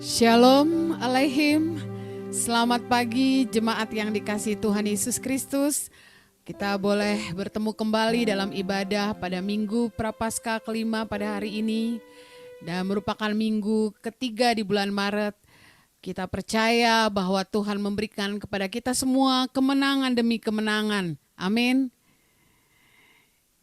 Shalom Aleihim. Selamat pagi jemaat yang dikasihi Tuhan Yesus Kristus. Kita boleh bertemu kembali dalam ibadah pada minggu Prapaskah kelima pada hari ini. Dan merupakan minggu ketiga di bulan Maret. Kita percaya bahwa Tuhan memberikan kepada kita semua kemenangan demi kemenangan. Amin.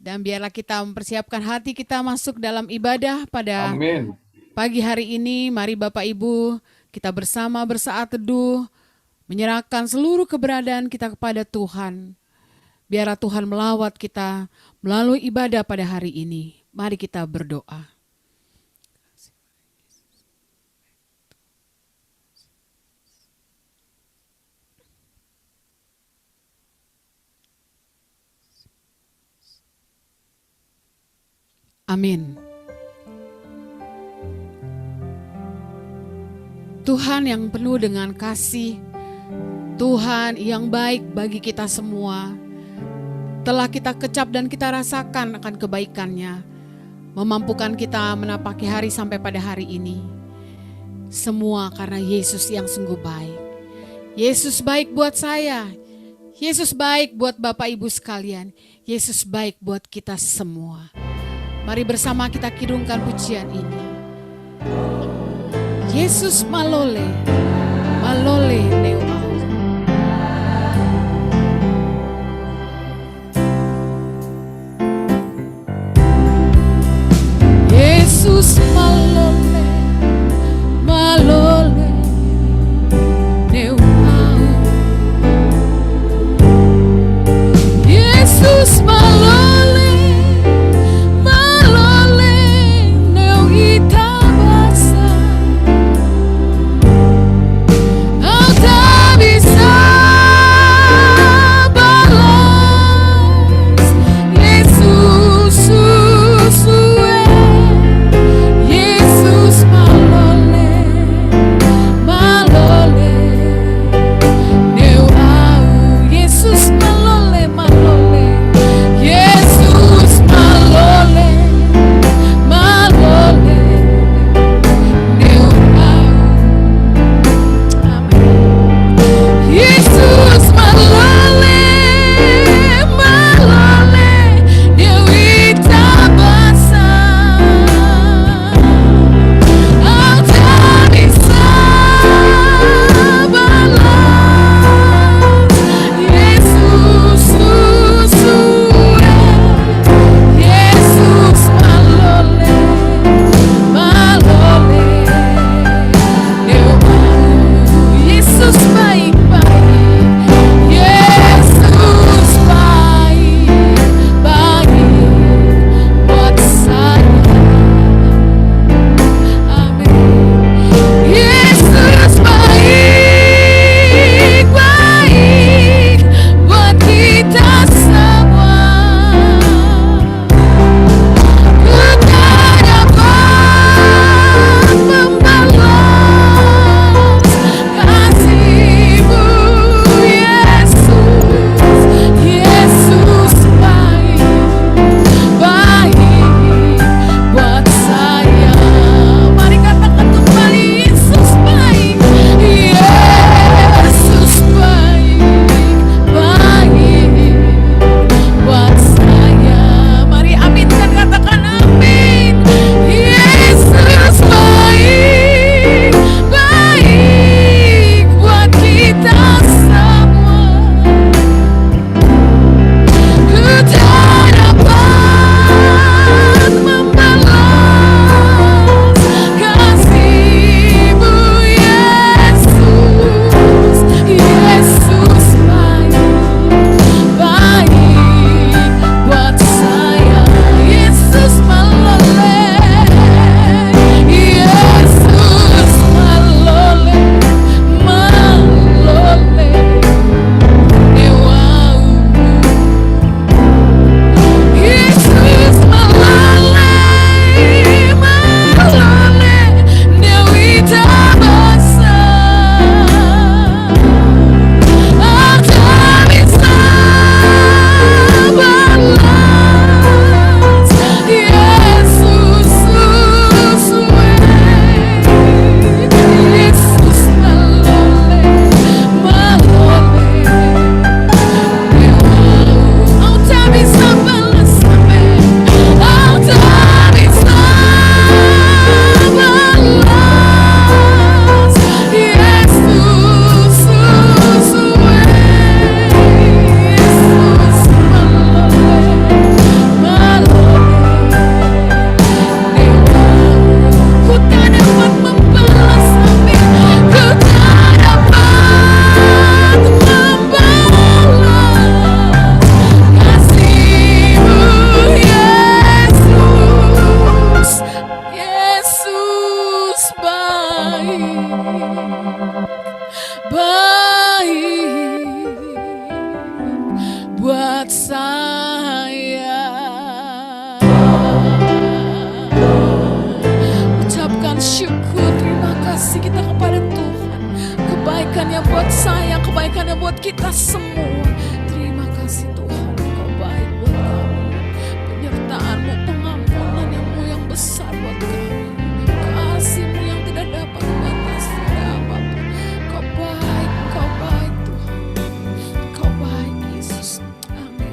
Dan biarlah kita mempersiapkan hati kita masuk dalam ibadah pada Amin. Pagi hari ini, mari Bapak Ibu, kita bersama bersaat teduh, menyerahkan seluruh keberadaan kita kepada Tuhan. Biarlah Tuhan melawat kita melalui ibadah pada hari ini. Mari kita berdoa. Amin. Tuhan yang penuh dengan kasih, Tuhan yang baik bagi kita semua, telah kita kecap dan kita rasakan akan kebaikannya, memampukan kita menapaki hari sampai pada hari ini. Semua karena Yesus yang sungguh baik. Yesus baik buat saya, Yesus baik buat Bapak Ibu sekalian, Yesus baik buat kita semua. Mari bersama kita kidungkan pujian ini. Yesus malole, malole neo au. Yesus malole, malole neo au. Yesus malole, malole neo itabasa. Oh, kebaikannya buat saya, kebaikannya buat kita semua. Terima kasih Tuhan, Engkau baik buat kami. Penyertaan-Mu, pengampunan-Mu yang besar buat kami. Kasih-Mu yang tidak dapat dibatasi oleh apapun. Kau baik Tuhan. Kau baik Yesus. Amin.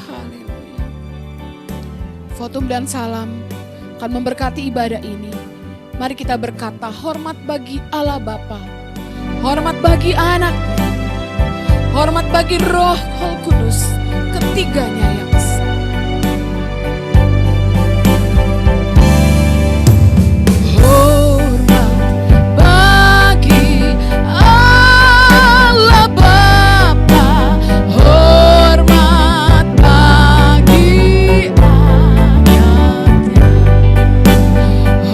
Haleluya. Fotum dan salam akan memberkati ibadah ini. Mari kita berkata, hormat bagi Allah Bapa, hormat bagi Anak, hormat bagi Roh Kudus, ketiganya yang esa. Hormat bagi Allah Bapa, hormat bagi Anaknya,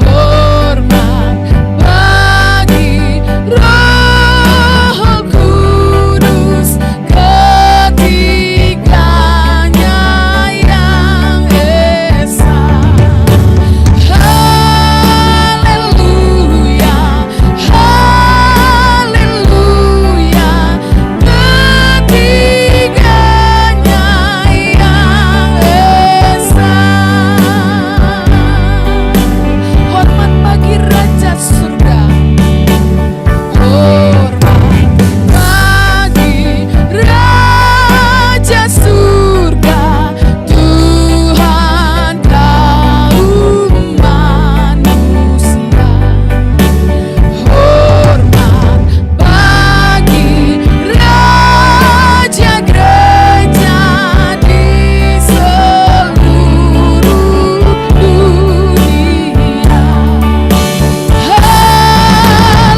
hormat bagi Roh Kudus, ketiganya yang esa. Haleluya, haleluya, ketiganya yang esa. Hormat bagi Raja Surga, hormat bagi Raja Surga, Tuhan kaum manusia. Hormat bagi Raja Gereja di seluruh dunia.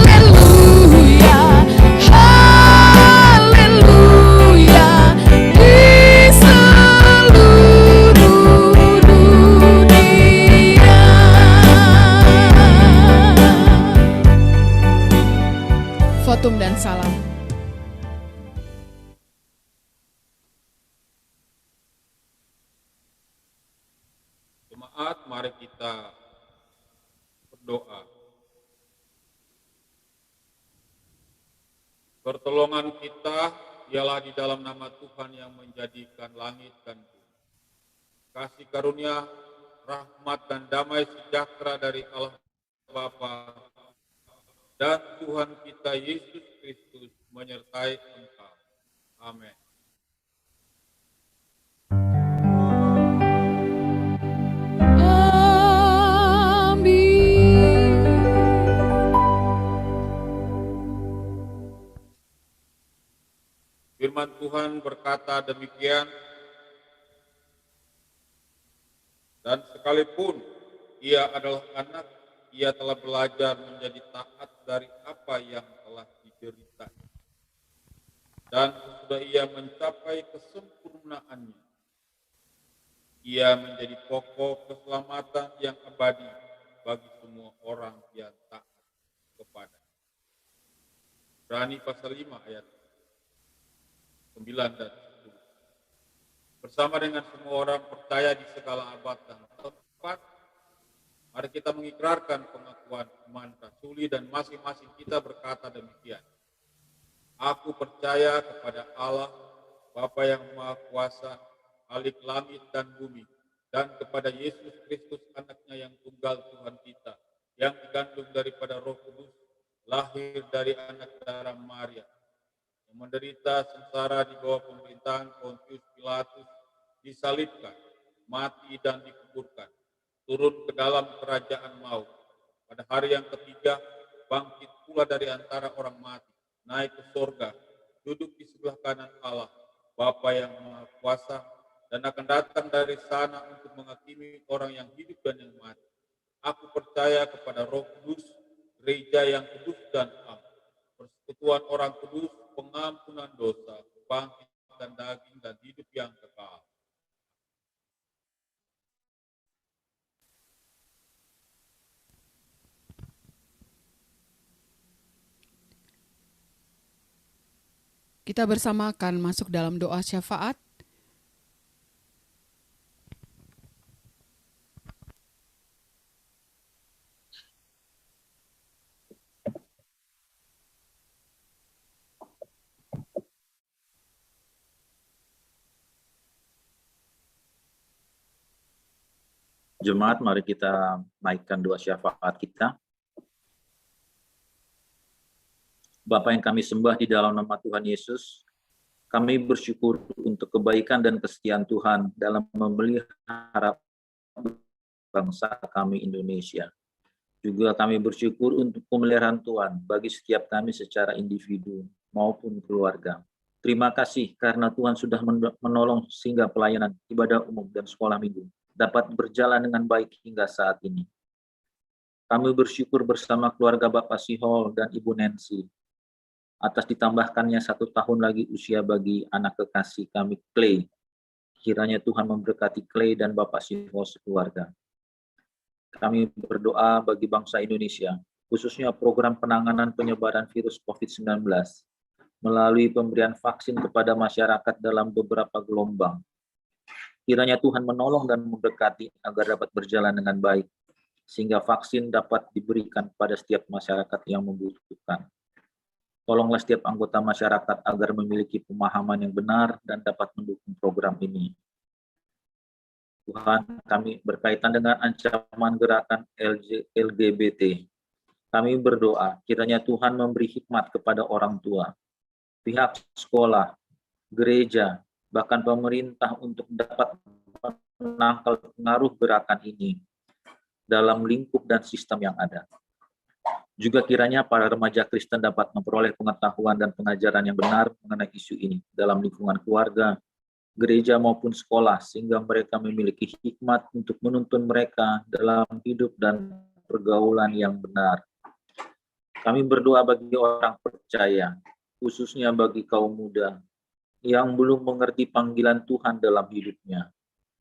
Haleluya, haleluya, di seluruh dunia. Fotum dan salam. Jemaat, mari kita berdoa. Pertolongan kita ialah di dalam nama Tuhan yang menjadikan langit dan bumi. Kasih karunia, rahmat dan damai sejahtera dari Allah Bapa dan Tuhan kita Yesus Kristus menyertai engkau. Amin. Firman Tuhan berkata demikian, dan sekalipun ia adalah anak, ia telah belajar menjadi taat dari apa yang telah dideritanya. Dan sesudah ia mencapai kesempurnaannya, ia menjadi pokok keselamatan yang abadi bagi semua orang yang taat kepada. Ibrani pasal 5 ayat 9 dan 10. Bersama dengan semua orang percaya di segala abad dan tempat, mari kita mengikrarkan pengakuan iman rasuli dan masing-masing kita berkata demikian. Aku percaya kepada Allah, Bapa yang Maha Kuasa, Khalik langit dan bumi, dan kepada Yesus Kristus anaknya yang tunggal Tuhan kita, yang digandung daripada Roh Kudus, lahir dari anak darah Maria, yang menderita sengsara di bawah pemerintahan Pontius Pilatus, disalibkan, mati dan dikuburkan, turun ke dalam kerajaan maut. Pada hari yang ketiga, bangkit pula dari antara orang mati, naik ke sorga, duduk di sebelah kanan Allah, Bapa yang Maha Kuasa, dan akan datang dari sana untuk menghakimi orang yang hidup dan yang mati. Aku percaya kepada Roh Kudus, gereja yang kudus dan am, persekutuan orang kudus, pengampunan dosa, kebangkitan daging dan hidup yang kekal. Kita bersama akan masuk dalam doa syafaat. Jemaat, mari kita naikkan doa syafaat kita. Bapa yang kami sembah di dalam nama Tuhan Yesus, kami bersyukur untuk kebaikan dan kesetiaan Tuhan dalam memelihara bangsa kami Indonesia. Juga kami bersyukur untuk pemeliharaan Tuhan bagi setiap kami secara individu maupun keluarga. Terima kasih karena Tuhan sudah menolong sehingga pelayanan ibadah umum dan sekolah minggu dapat berjalan dengan baik hingga saat ini. Kami bersyukur bersama keluarga Bapak Sihol dan Ibu Nancy atas ditambahkannya 1 tahun lagi usia bagi anak kekasih kami Clay. Kiranya Tuhan memberkati Clay dan Bapak Sihol sekeluarga. Kami berdoa bagi bangsa Indonesia, khususnya program penanganan penyebaran virus COVID-19 melalui pemberian vaksin kepada masyarakat dalam beberapa gelombang. Kiranya Tuhan menolong dan memberkati agar dapat berjalan dengan baik, sehingga vaksin dapat diberikan pada setiap masyarakat yang membutuhkan. Tolonglah setiap anggota masyarakat agar memiliki pemahaman yang benar dan dapat mendukung program ini. Tuhan, kami berkaitan dengan ancaman gerakan LGBT. Kami berdoa, kiranya Tuhan memberi hikmat kepada orang tua, pihak sekolah, gereja, bahkan pemerintah untuk dapat menangkal pengaruh gerakan ini dalam lingkup dan sistem yang ada. Juga kiranya para remaja Kristen dapat memperoleh pengetahuan dan pengajaran yang benar mengenai isu ini dalam lingkungan keluarga, gereja maupun sekolah, sehingga mereka memiliki hikmat untuk menuntun mereka dalam hidup dan pergaulan yang benar. Kami berdoa bagi orang percaya, khususnya bagi kaum muda yang belum mengerti panggilan Tuhan dalam hidupnya.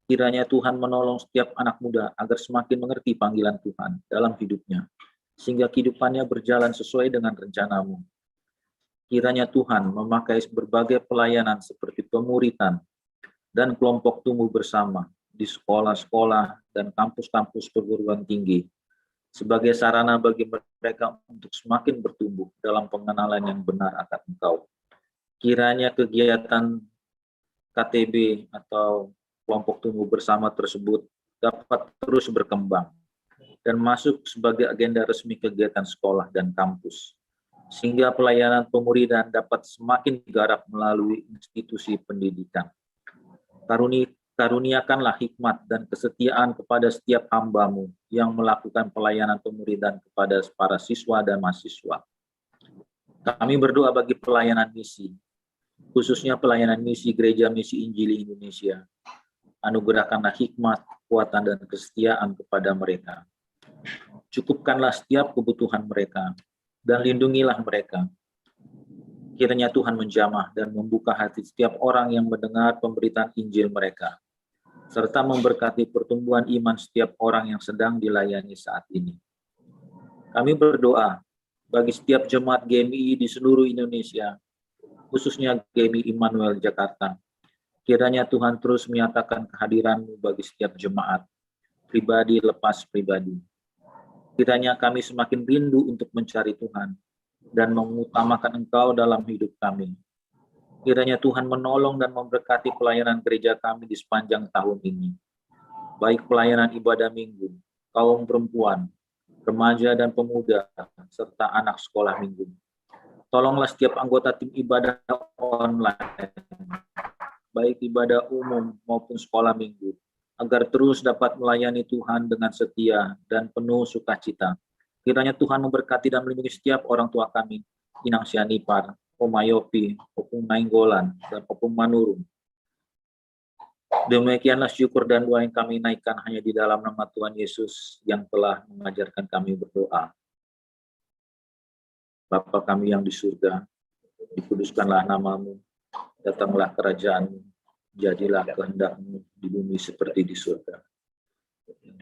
Kiranya Tuhan menolong setiap anak muda agar semakin mengerti panggilan Tuhan dalam hidupnya, sehingga kehidupannya berjalan sesuai dengan rencana-Mu. Kiranya Tuhan memakai berbagai pelayanan seperti pemuritan dan kelompok tumbuh bersama di sekolah-sekolah dan kampus-kampus perguruan tinggi sebagai sarana bagi mereka untuk semakin bertumbuh dalam pengenalan yang benar akan Engkau. Kiranya kegiatan KTB atau kelompok tumbuh bersama tersebut dapat terus berkembang dan masuk sebagai agenda resmi kegiatan sekolah dan kampus, sehingga pelayanan pemuridan dapat semakin garap melalui institusi pendidikan. Karuniakanlah hikmat dan kesetiaan kepada setiap hamba-Mu yang melakukan pelayanan pemuridan kepada para siswa dan mahasiswa. Kami berdoa bagi pelayanan misi, khususnya pelayanan misi Gereja Misi Injili Indonesia. Anugerahkanlah hikmat, kekuatan, dan kesetiaan kepada mereka. Cukupkanlah setiap kebutuhan mereka, dan lindungilah mereka. Kiranya Tuhan menjamah dan membuka hati setiap orang yang mendengar pemberitaan Injil mereka, serta memberkati pertumbuhan iman setiap orang yang sedang dilayani saat ini. Kami berdoa bagi setiap jemaat GMI di seluruh Indonesia, khususnya GMI Immanuel Jakarta. Kiranya Tuhan terus menyatakan kehadiran-Mu bagi setiap jemaat, pribadi lepas pribadi. Kiranya kami semakin rindu untuk mencari Tuhan dan mengutamakan Engkau dalam hidup kami. Kiranya Tuhan menolong dan memberkati pelayanan gereja kami di sepanjang tahun ini, baik pelayanan ibadah minggu, kaum perempuan, remaja dan pemuda, serta anak sekolah minggu. Tolonglah setiap anggota tim ibadah online, baik ibadah umum maupun sekolah minggu, agar terus dapat melayani Tuhan dengan setia dan penuh sukacita. Kiranya Tuhan memberkati dan melindungi setiap orang tua kami, Inang Sianipar, Oma Yopi, Opung Nainggolan, dan Opung Manurung. Demikianlah syukur dan doa yang kami naikkan hanya di dalam nama Tuhan Yesus yang telah mengajarkan kami berdoa. Bapa kami yang di surga, dikuduskanlah nama-Mu, datanglah kerajaan-Mu, jadilah kehendak-Mu di bumi seperti di surga.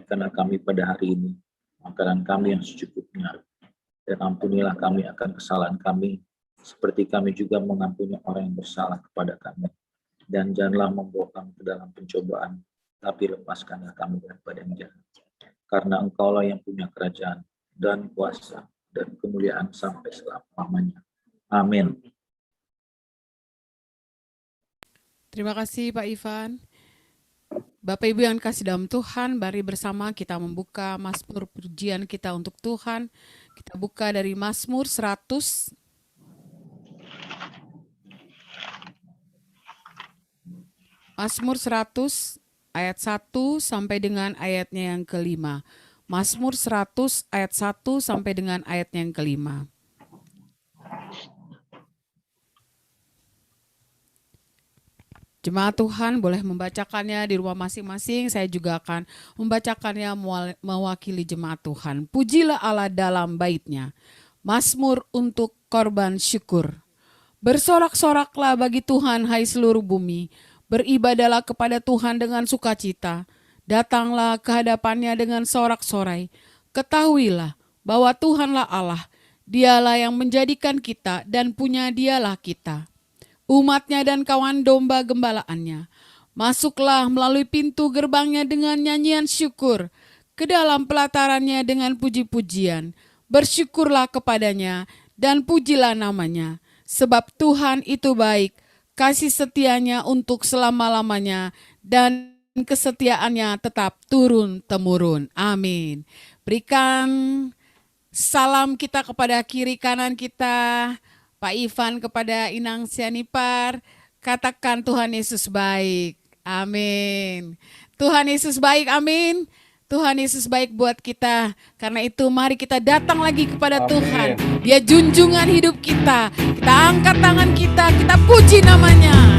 Karena kami pada hari ini, makanan kami yang secukupnya, dan ampunilah kami akan kesalahan kami, seperti kami juga mengampuni orang yang bersalah kepada kami. Dan janganlah membawa kami ke dalam pencobaan, tapi lepaskanlah kami daripada yang jahat. Karena Engkaulah yang punya kerajaan, dan kuasa, dan kemuliaan sampai selama-lamanya. Amin. Terima kasih Pak Ivan. Bapak Ibu yang kasih dalam Tuhan, mari bersama kita membuka Mazmur pujian kita untuk Tuhan. Kita buka dari Mazmur 100. Mazmur 100 ayat 1 sampai dengan ayatnya yang kelima. Mazmur 100 ayat 1 sampai dengan ayatnya yang kelima. Jemaat Tuhan boleh membacakannya di rumah masing-masing. Saya juga akan membacakannya mewakili jemaat Tuhan. Pujilah Allah dalam bait-Nya. Mazmur untuk korban syukur. Bersorak-soraklah bagi Tuhan, hai seluruh bumi. Beribadahlah kepada Tuhan dengan sukacita. Datanglah ke hadapannya dengan sorak-sorai. Ketahuilah bahwa Tuhanlah Allah. Dialah yang menjadikan kita dan punya Dialah kita. Umatnya dan kawan domba gembalaannya. Masuklah melalui pintu gerbangnya dengan nyanyian syukur, ke dalam pelatarannya dengan puji-pujian. Bersyukurlah kepadanya dan pujilah namanya. Sebab Tuhan itu baik, kasih setianya untuk selama-lamanya, dan kesetiaannya tetap turun-temurun. Amin. Berikan salam kita kepada kiri kanan kita. Pak Ivan kepada Inang Sianipar, katakan Tuhan Yesus baik. Amin. Tuhan Yesus baik, amin. Tuhan Yesus baik buat kita. Karena itu mari kita datang lagi kepada Tuhan. Dia junjungan hidup kita. Kita angkat tangan kita puji namanya.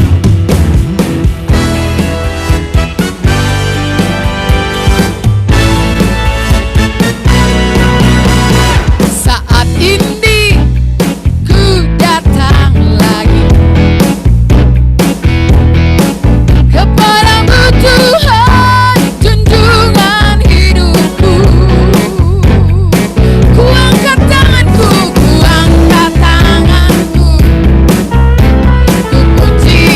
Saat ini datang lagi kepadamu Tuhan, junjungan hidupku. Ku angkat tanganku, ku puji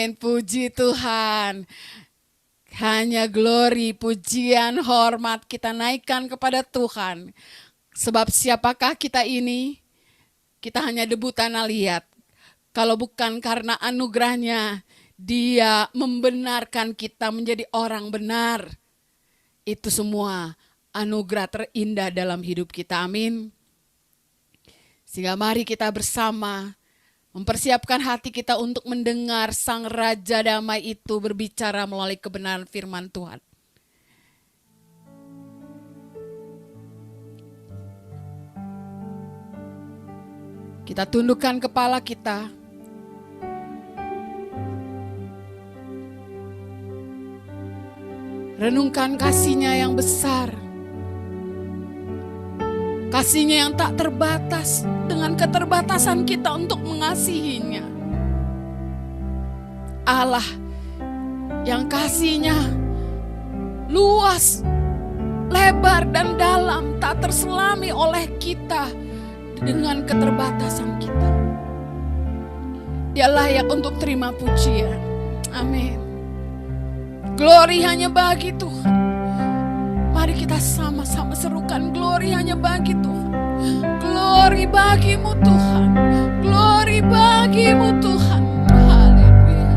Amin, puji Tuhan. Hanya glory, pujian, hormat kita naikkan kepada Tuhan. Sebab siapakah kita ini? Kita hanya debu tanah liat. Kalau bukan karena anugerahnya, Dia membenarkan kita menjadi orang benar. Itu semua anugerah terindah dalam hidup kita. Amin. Sehingga mari kita bersama mempersiapkan hati kita untuk mendengar Sang Raja Damai itu berbicara melalui kebenaran firman Tuhan. Kita tundukkan kepala kita. Renungkan kasih-Nya yang besar. Kasih-Nya yang tak terbatas dengan keterbatasan kita untuk mengasihinya. Allah yang kasih-Nya luas, lebar dan dalam, tak terselami oleh kita dengan keterbatasan kita. Dia layak untuk terima pujian. Amin. Glory hanya bagi Tuhan. Mari kita sama-sama serukan, glory hanya bagi Tuhan. Glory bagimu Tuhan. Glory bagimu Tuhan. Haleluya.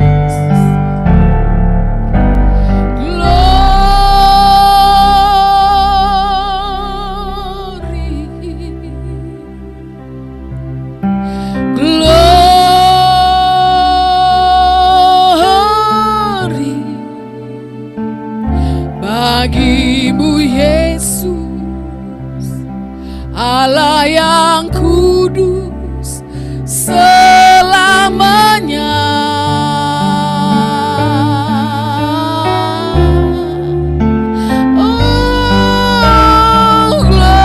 Glory. Bagimu Yesus, Allah yang kudus selamanya. Oh, glory.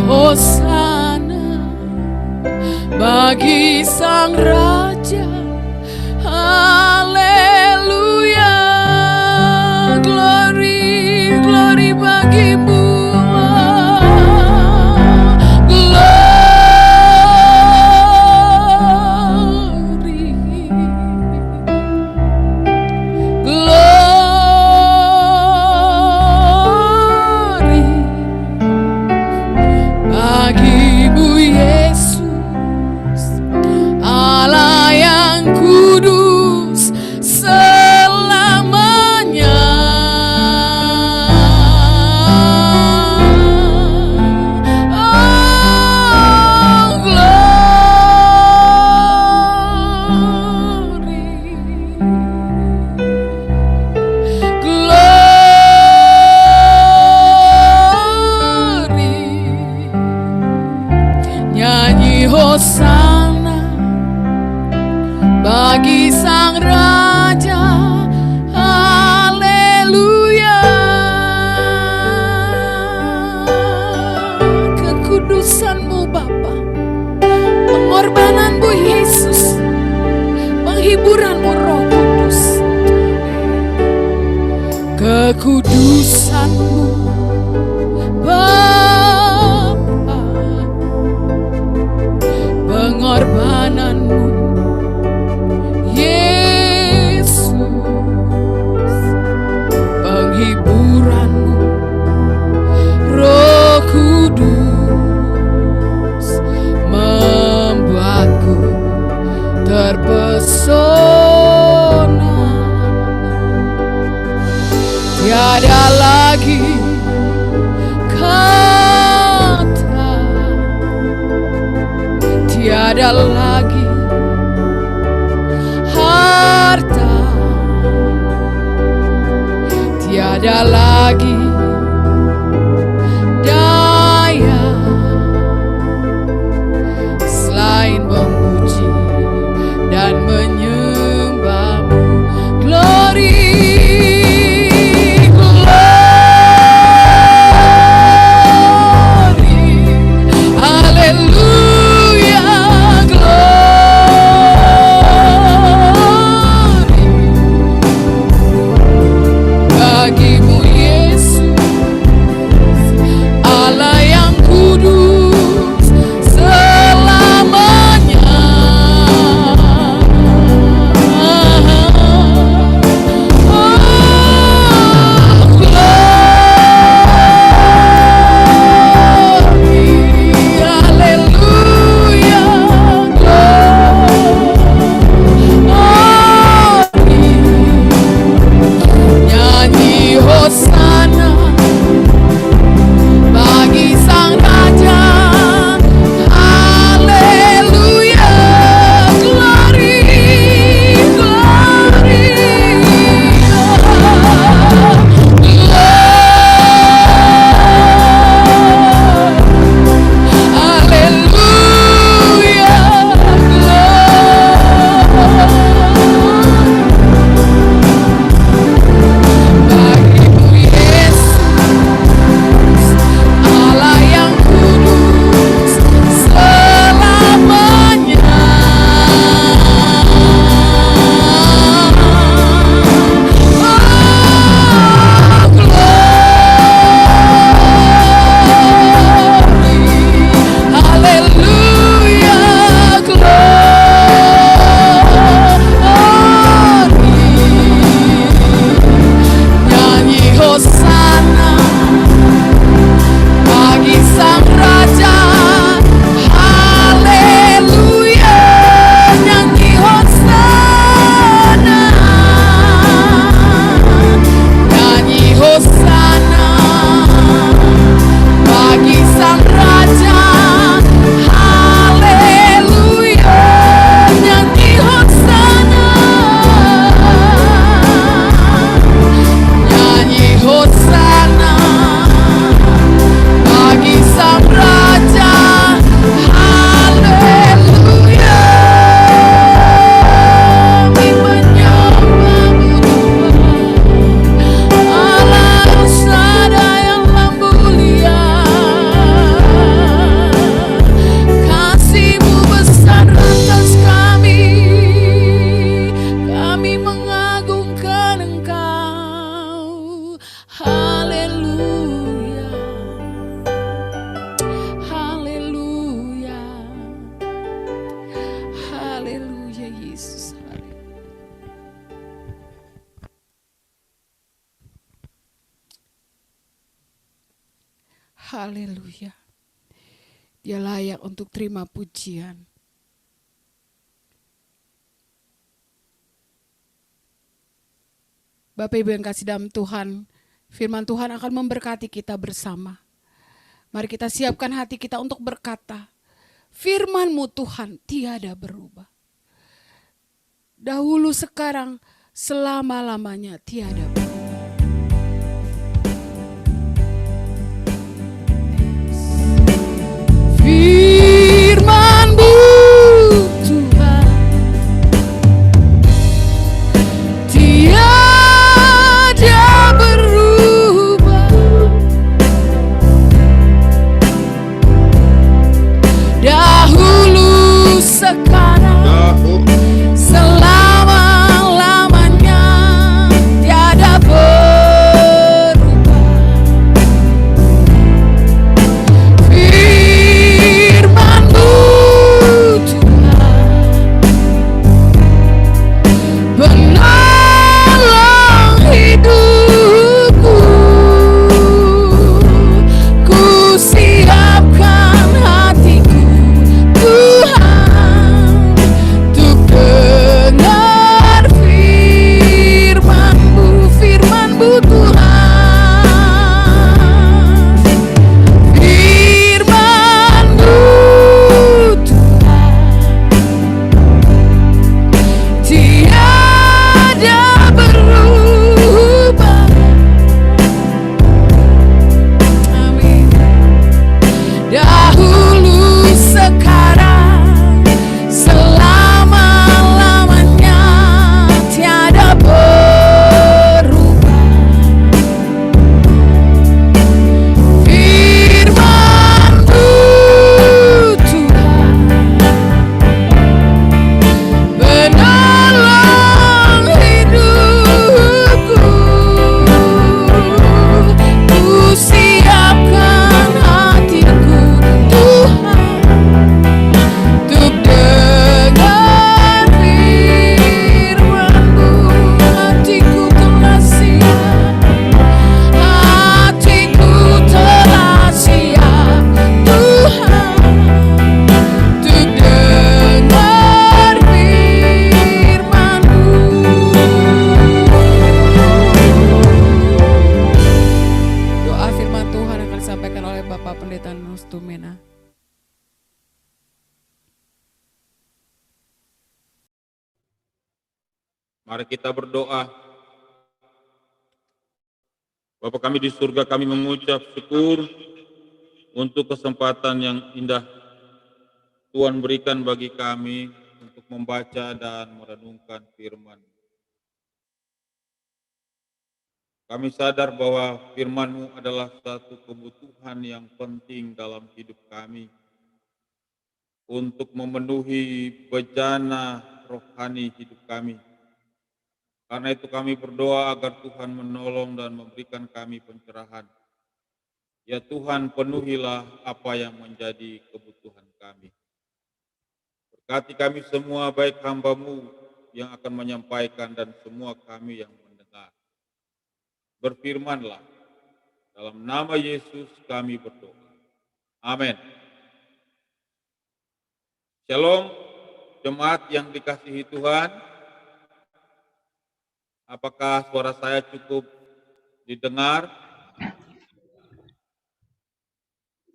Hosana bagi Sang Raja. Haleluya. Glory, glory bagimu. Glory. Glory. Bagimu Yesus, Allah yang kudus selamanya. Oh, glory. Nyanyi hosana bagi Sang Raja. Haleluya. Kekudusan-Mu Bapa, pengorbanan-Mu Yesus, penghiburan-Mu Roh Kudus. Kekudusan-Mu Bapa, pengorbanan-Mu Yesus, penghiburan-Mu Roh Kudus, membuatku terpesona. Tiada lagi kata, tiada lagi harta, tiada lagi daya selain memuji dan menyembah-Mu. Glory. Hallelujah, glory. Haleluya. Dia layak untuk terima pujian. Bapak Ibu yang kasih dalam Tuhan, firman Tuhan akan memberkati kita bersama. Mari kita siapkan hati kita untuk berkata, firman-Mu Tuhan tiada berubah. Dahulu, sekarang, selama-lamanya tiada berubah. Firman-Mu Tuhan tiada berubah. Dahulu, sekarang, selama-lamanya tiada berubah. Firman-Mu Tuhan penolong hidupku. Ku siapkan hatiku Tuhan untuk dengar firman-Mu, firman-Mu Tuhan. Firman-Mu Tuhan tiada berubah. Amin. Dahulu, sekarang, selama-lamanya tiada berubah. Firman-Mu Tuhan penolong hidupku. Ku siapkan hatiku Tuhan untuk dengar firman-Mu. Hatiku telah siap, hatiku telah siap Tuhan untuk dengar firman-Mu. Doa firman Tuhan akan disampaikan oleh Bapak Pendeta Nus Tumena. Mari kita berdoa. Bapa kami di surga, kami mengucap syukur untuk kesempatan yang indah Tuhan berikan bagi kami untuk membaca dan merenungkan firman. Kami sadar bahwa firman-Mu adalah satu kebutuhan yang penting dalam hidup kami untuk memenuhi bejana rohani hidup kami. Karena itu kami berdoa agar Tuhan menolong dan memberikan kami pencerahan. Ya Tuhan, penuhilah apa yang menjadi kebutuhan kami. Berkati kami semua, baik hamba-Mu yang akan menyampaikan dan semua kami yang mendengar. Berfirmanlah, dalam nama Yesus kami berdoa. Amin. Shalom, jemaat yang dikasihi Tuhan. Apakah suara saya cukup didengar?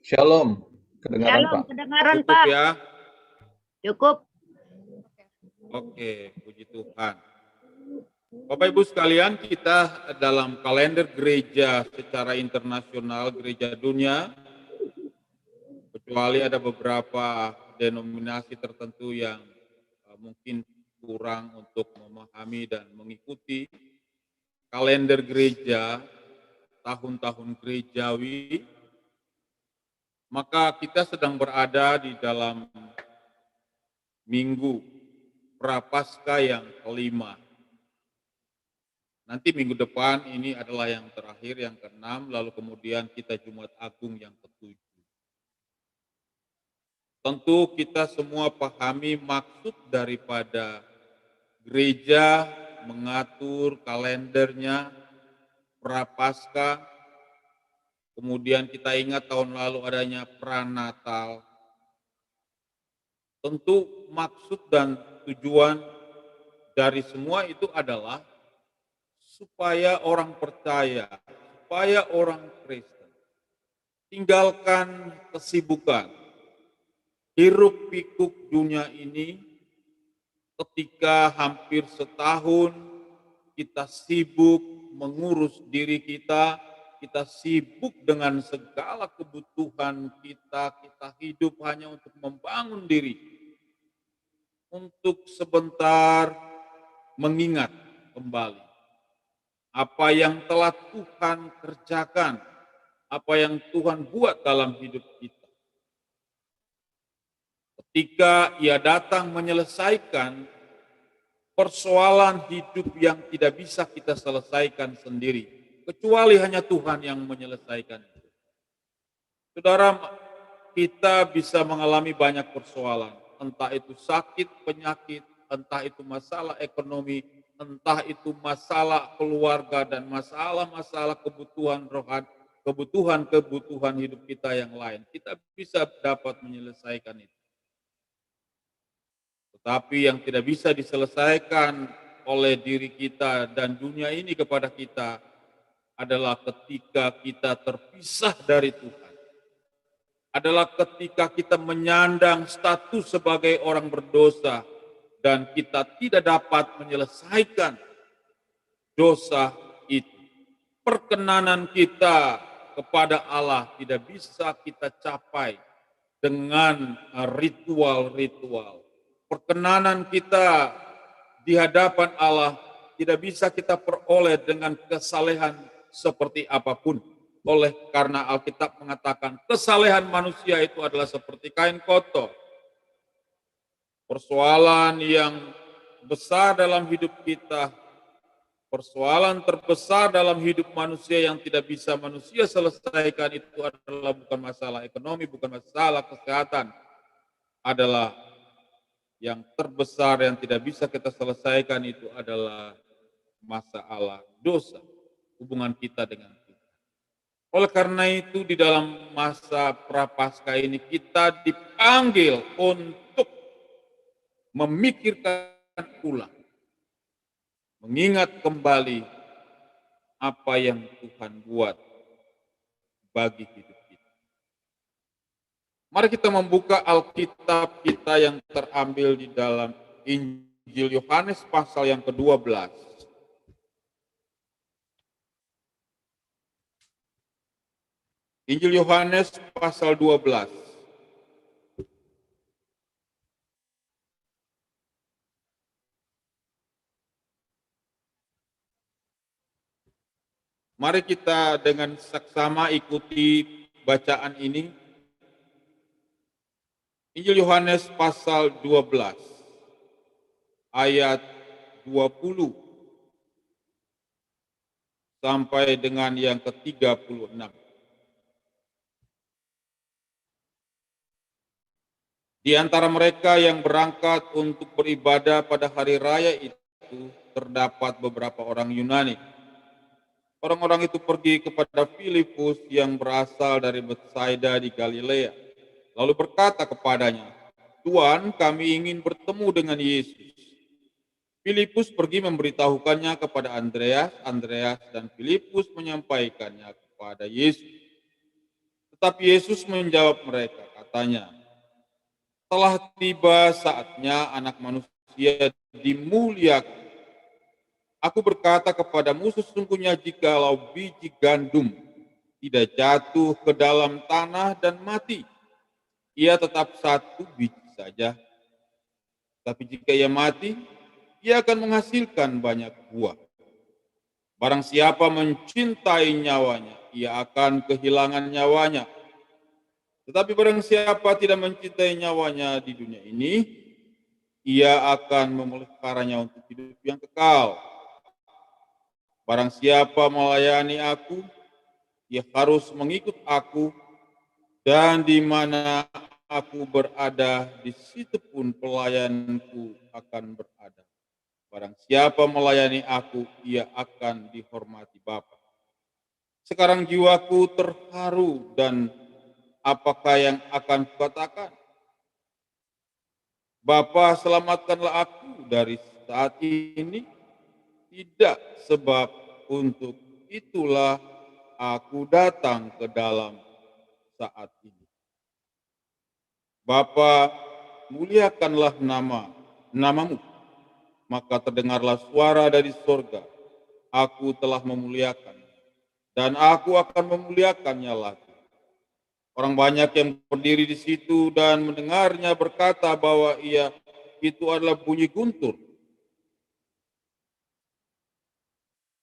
Shalom, kedengaran Shalom, Pak. kedengaran Cukup Pak. ya? Cukup. Oke, puji Tuhan. Bapak Ibu sekalian, kita dalam kalender gereja secara internasional, gereja dunia, kecuali ada beberapa denominasi tertentu yang mungkin kurang untuk memahami dan mengikuti kalender gereja, tahun-tahun gerejawi, maka kita sedang berada di dalam minggu Prapaskah yang kelima. Nanti minggu depan ini adalah yang terakhir, yang ke-6, lalu kemudian kita Jumat Agung yang ke-7. Tentu kita semua pahami maksud daripada gereja mengatur kalendernya Prapaskah Kemudian kita ingat tahun lalu adanya pranatal. Tentu maksud dan tujuan dari semua itu adalah supaya orang percaya, supaya orang Kristen tinggalkan kesibukan, hiruk pikuk dunia ini. Ketika hampir setahun kita sibuk mengurus diri kita sibuk dengan segala kebutuhan kita hidup hanya untuk membangun diri, untuk sebentar mengingat kembali apa yang telah Tuhan kerjakan, apa yang Tuhan buat dalam hidup kita. Ketika Ia datang menyelesaikan persoalan hidup yang tidak bisa kita selesaikan sendiri, kecuali hanya Tuhan yang menyelesaikan itu. Saudara, kita bisa mengalami banyak persoalan, entah itu sakit, penyakit, entah itu masalah ekonomi, entah itu masalah keluarga dan masalah-masalah kebutuhan rohani, kebutuhan hidup kita yang lain. Kita bisa dapat menyelesaikan itu. Tetapi yang tidak bisa diselesaikan oleh diri kita dan dunia ini kepada kita adalah ketika kita terpisah dari Tuhan. Adalah ketika kita menyandang status sebagai orang berdosa dan kita tidak dapat menyelesaikan dosa itu. Perkenanan kita kepada Allah tidak bisa kita capai dengan ritual-ritual. Perkenanan kita di hadapan Allah tidak bisa kita peroleh dengan kesalehan seperti apapun. Oleh karena Alkitab mengatakan kesalehan manusia itu adalah seperti kain kotor. Persoalan yang besar dalam hidup kita, persoalan terbesar dalam hidup manusia yang tidak bisa manusia selesaikan itu adalah bukan masalah ekonomi, bukan masalah kesehatan, adalah yang terbesar yang tidak bisa kita selesaikan itu adalah masalah dosa, hubungan kita dengan Tuhan. Oleh karena itu di dalam masa Prapaskah ini kita dipanggil untuk memikirkan ulang, mengingat kembali apa yang Tuhan buat bagi hidup kita. Mari kita membuka Alkitab kita yang terambil di dalam Injil Yohanes pasal yang ke-12. Injil Yohanes pasal 12. Mari kita dengan saksama ikuti bacaan ini. Injil Yohanes pasal 12 ayat 20 sampai dengan yang ke-36. Di antara mereka yang berangkat untuk beribadah pada hari raya itu terdapat beberapa orang Yunani. Orang-orang itu pergi kepada Filipus yang berasal dari Betsaida di Galilea. Lalu berkata kepadanya, "Tuan, kami ingin bertemu dengan Yesus." Filipus pergi memberitahukannya kepada Andreas. Andreas dan Filipus menyampaikannya kepada Yesus. Tetapi Yesus menjawab mereka, katanya, "Telah tiba saatnya Anak Manusia dimuliakan. Aku berkata kepadamu, sesungguhnya jikalau biji gandum tidak jatuh ke dalam tanah dan mati, ia tetap satu biji saja. Tapi jika ia mati, ia akan menghasilkan banyak buah. Barang siapa mencintai nyawanya, ia akan kehilangan nyawanya. Tetapi barang siapa tidak mencintai nyawanya di dunia ini, ia akan memeliharanya untuk hidup yang kekal. Barang siapa melayani aku, ia harus mengikut aku, dan di mana aku berada, di situ pun pelayanku akan berada. Barang siapa melayani aku, ia akan dihormati Bapa. Sekarang jiwaku terharu dan apakah yang akan kukatakan? Bapa, selamatkanlah aku dari saat ini. Tidak, sebab untuk itulah aku datang ke dalam saat ini. Bapa, muliakanlah namamu. Maka terdengarlah suara dari sorga. Aku telah memuliakan, dan aku akan memuliakannya lagi. Orang banyak yang berdiri di situ dan mendengarnya berkata bahwa itu adalah bunyi guntur.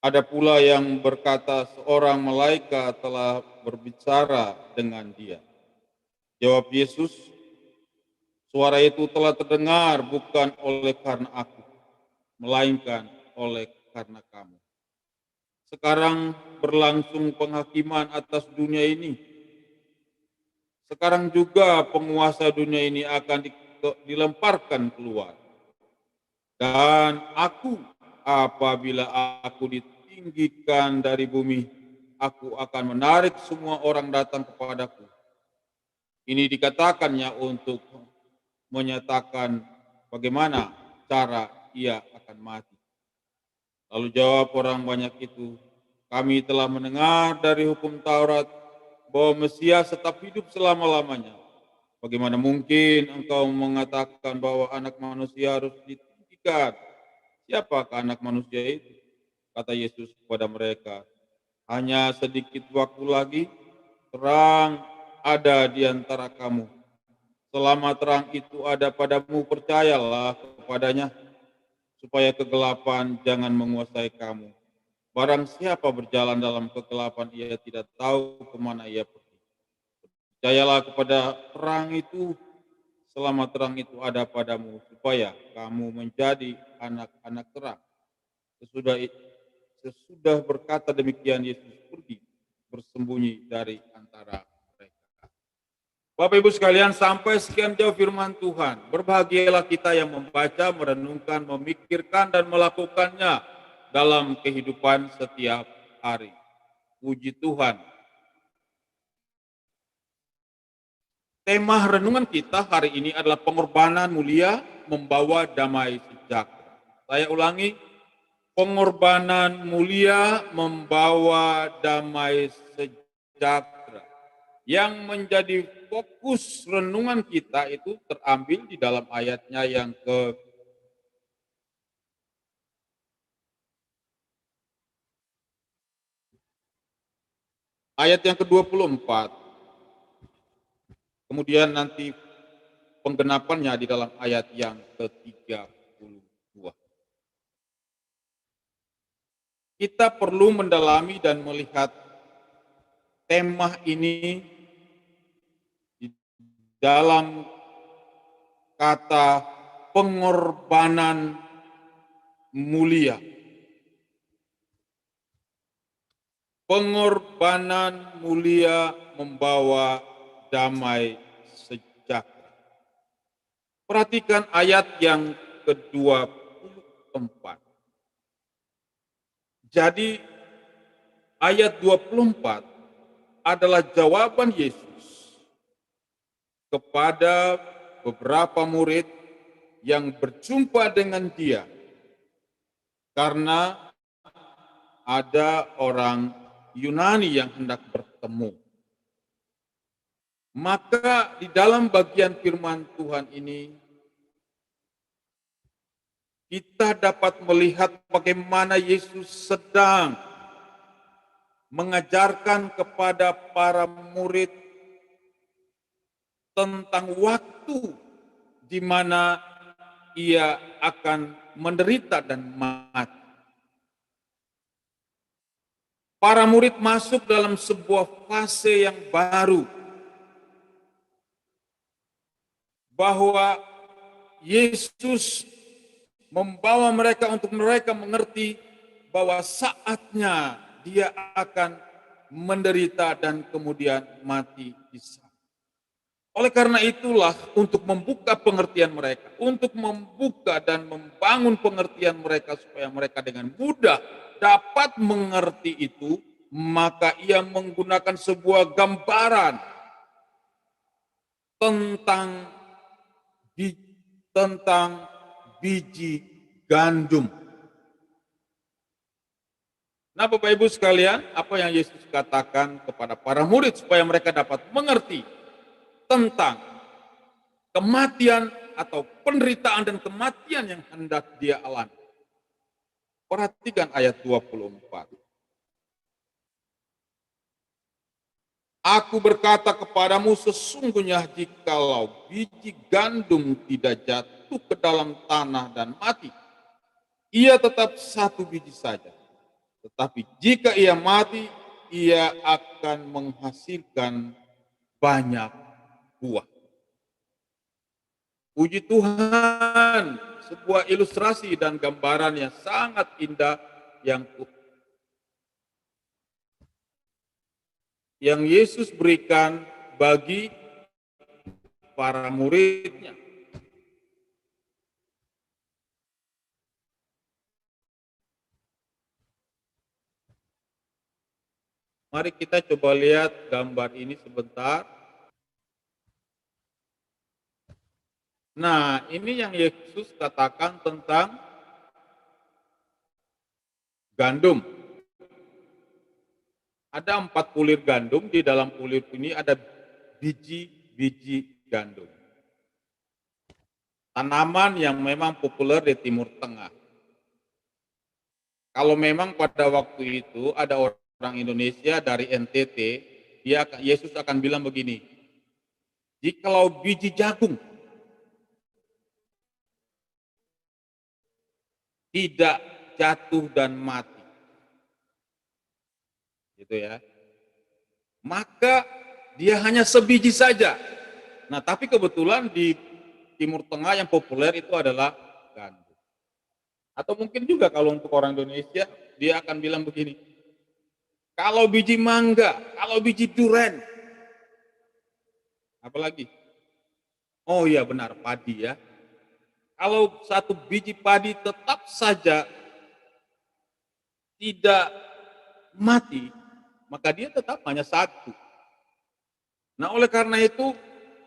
Ada pula yang berkata seorang malaikat telah berbicara dengan dia. Jawab Yesus, suara itu telah terdengar bukan oleh karena aku, melainkan oleh karena kamu. Sekarang berlangsung penghakiman atas dunia ini. Sekarang juga penguasa dunia ini akan dilemparkan keluar. Dan aku, apabila aku ditinggikan dari bumi, aku akan menarik semua orang datang kepadaku. Ini dikatakannya untuk menyatakan bagaimana cara ia akan mati. Lalu jawab orang banyak itu, kami telah mendengar dari hukum Taurat bahwa Mesias tetap hidup selama-lamanya. Bagaimana mungkin engkau mengatakan bahwa anak manusia harus ditinggikan? Siapakah anak manusia itu? Kata Yesus kepada mereka, hanya sedikit waktu lagi, terang ada di antara kamu. Selama terang itu ada padamu, percayalah kepadanya, supaya kegelapan jangan menguasai kamu. Barang siapa berjalan dalam kegelapan, ia tidak tahu kemana ia pergi. Percayalah kepada terang itu, selama terang itu ada padamu, supaya kamu menjadi anak-anak terang. Sesudah berkata demikian, Yesus pergi bersembunyi dari antara mereka. Bapak Ibu sekalian, sampai sekian jauh firman Tuhan. Berbahagialah kita yang membaca, merenungkan, memikirkan, dan melakukannya dalam kehidupan setiap hari. Puji Tuhan. Tema renungan kita hari ini adalah pengorbanan mulia membawa damai sejahtera. Saya ulangi, pengorbanan mulia membawa damai sejahtera. Yang menjadi fokus renungan kita itu terambil di dalam ayatnya yang ayat yang ke-24. Kemudian nanti penggenapannya di dalam ayat yang ke-32. Kita perlu mendalami dan melihat tema ini di dalam kata pengorbanan mulia. Pengorbanan mulia membawa damai sejahtera. Perhatikan ayat yang ke-24. Jadi ayat 24 adalah jawaban Yesus kepada beberapa murid yang berjumpa dengan dia karena ada orang Yunani yang hendak bertemu. Maka di dalam bagian firman Tuhan ini kita dapat melihat bagaimana Yesus sedang mengajarkan kepada para murid tentang waktu di mana ia akan menderita dan mati. Para murid masuk dalam sebuah fase yang baru, bahwa Yesus membawa mereka untuk mereka mengerti bahwa saatnya dia akan menderita dan kemudian mati di sana. Oleh karena itulah, untuk membuka pengertian mereka, untuk membuka dan membangun pengertian mereka supaya mereka dengan mudah dapat mengerti itu, maka ia menggunakan sebuah gambaran tentang biji gandum. Nah, Bapak Ibu sekalian, apa yang Yesus katakan kepada para murid supaya mereka dapat mengerti tentang kematian atau penderitaan dan kematian yang hendak dia alami. Perhatikan ayat 24. Aku berkata kepadamu, sesungguhnya jikalau biji gandum tidak jatuh ke dalam tanah dan mati, ia tetap satu biji saja. Tetapi jika ia mati, ia akan menghasilkan banyak buah. Puji Tuhan, sebuah ilustrasi dan gambaran yang sangat indah yang Yesus berikan bagi para muridnya. Mari kita coba lihat gambar ini sebentar. Nah, ini yang Yesus katakan tentang gandum. Ada 4 pulir gandum, di dalam pulir ini ada biji-biji gandum. Tanaman yang memang populer di Timur Tengah. Kalau memang pada waktu itu ada orang Indonesia dari NTT, Yesus akan bilang begini, jikalau biji jagung tidak jatuh dan mati, gitu ya, maka dia hanya sebiji saja. Nah, tapi kebetulan di Timur Tengah yang populer itu adalah gandum. Atau mungkin juga kalau untuk orang Indonesia, dia akan bilang begini, kalau biji mangga, kalau biji duren, apalagi? Oh iya benar, padi ya. Kalau satu biji padi tetap saja tidak mati, maka dia tetap hanya satu. Nah, oleh karena itu,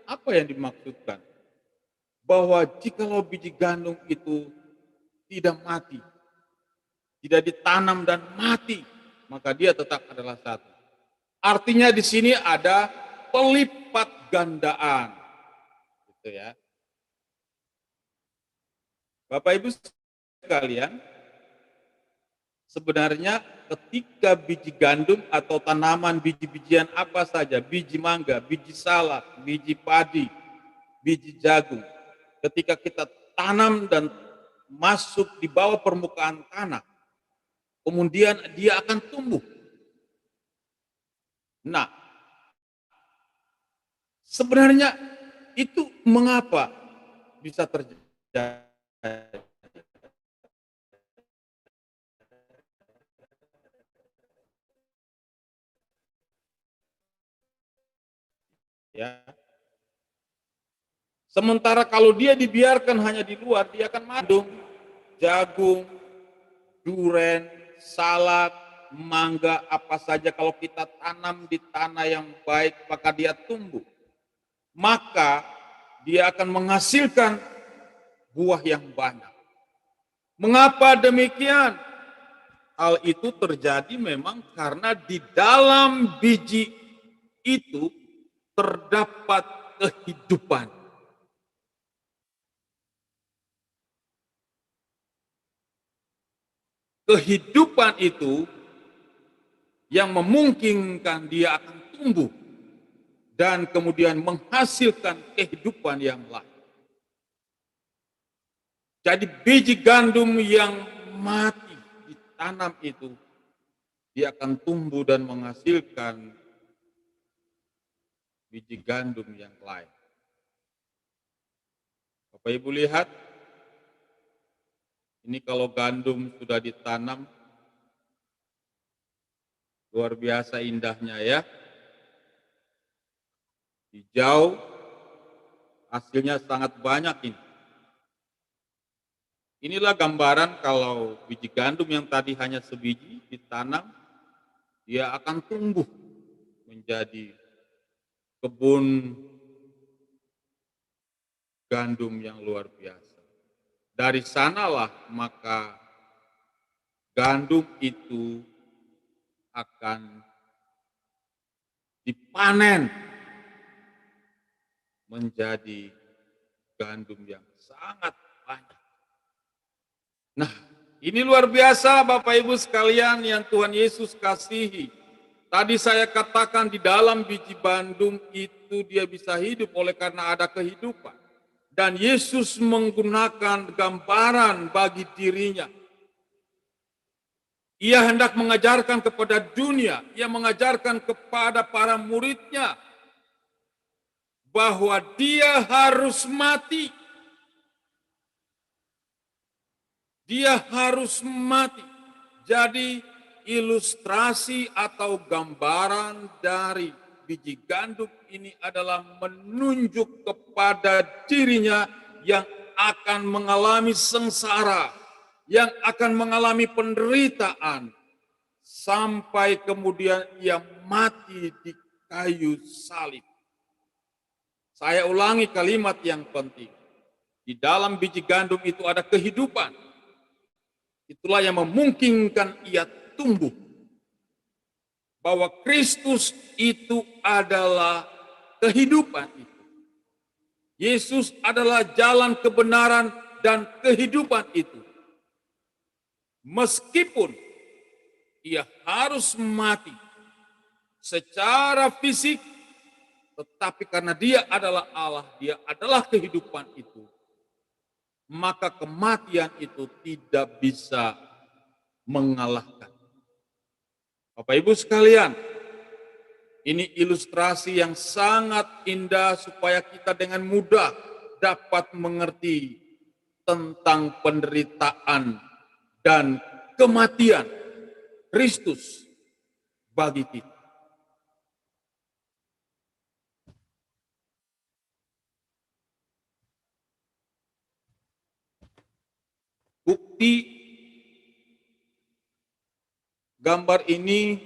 apa yang dimaksudkan? Bahwa jikalau biji gandum itu tidak mati, tidak ditanam dan mati, maka dia tetap adalah satu. Artinya di sini ada pelipat gandaan, gitu ya. Bapak Ibu sekalian, sebenarnya ketika biji gandum atau tanaman biji-bijian apa saja, biji mangga, biji salak, biji padi, biji jagung, ketika kita tanam dan masuk di bawah permukaan tanah, kemudian dia akan tumbuh. Nah, sebenarnya itu mengapa bisa terjadi? Ya. Sementara kalau dia dibiarkan hanya di luar, dia akan madu, jagung, duren, salak, mangga, apa saja kalau kita tanam di tanah yang baik, maka dia tumbuh. Maka dia akan menghasilkan buah yang banyak. Mengapa demikian? Hal itu terjadi memang karena di dalam biji itu terdapat kehidupan. Kehidupan itu yang memungkinkan dia akan tumbuh dan kemudian menghasilkan kehidupan yang lain. Jadi biji gandum yang mati ditanam itu, dia akan tumbuh dan menghasilkan biji gandum yang lain. Bapak Ibu lihat, ini kalau gandum sudah ditanam, luar biasa indahnya ya. Hijau, hasilnya sangat banyak ini. Inilah gambaran kalau biji gandum yang tadi hanya sebiji ditanam, dia akan tumbuh menjadi kebun gandum yang luar biasa. Dari sanalah maka gandum itu akan dipanen menjadi gandum yang sangat banyak. Nah, ini luar biasa Bapak Ibu sekalian yang Tuhan Yesus kasihi. Tadi saya katakan di dalam biji gandum itu dia bisa hidup oleh karena ada kehidupan. Dan Yesus menggunakan gambaran bagi dirinya. Ia hendak mengajarkan kepada dunia, ia mengajarkan kepada para muridnya bahwa dia harus mati. Dia harus mati. Jadi ilustrasi atau gambaran dari biji gandum ini adalah menunjuk kepada dirinya yang akan mengalami sengsara, yang akan mengalami penderitaan, sampai kemudian ia mati di kayu salib. Saya ulangi kalimat yang penting. Di dalam biji gandum itu ada kehidupan. Itulah yang memungkinkan ia tumbuh. Bahwa Kristus itu adalah kehidupan itu. Yesus adalah jalan kebenaran dan kehidupan itu. Meskipun ia harus mati secara fisik, tetapi karena dia adalah Allah, dia adalah kehidupan itu, maka kematian itu tidak bisa mengalahkan. Bapak Ibu sekalian, ini ilustrasi yang sangat indah supaya kita dengan mudah dapat mengerti tentang penderitaan dan kematian Kristus bagi kita. Bukti gambar ini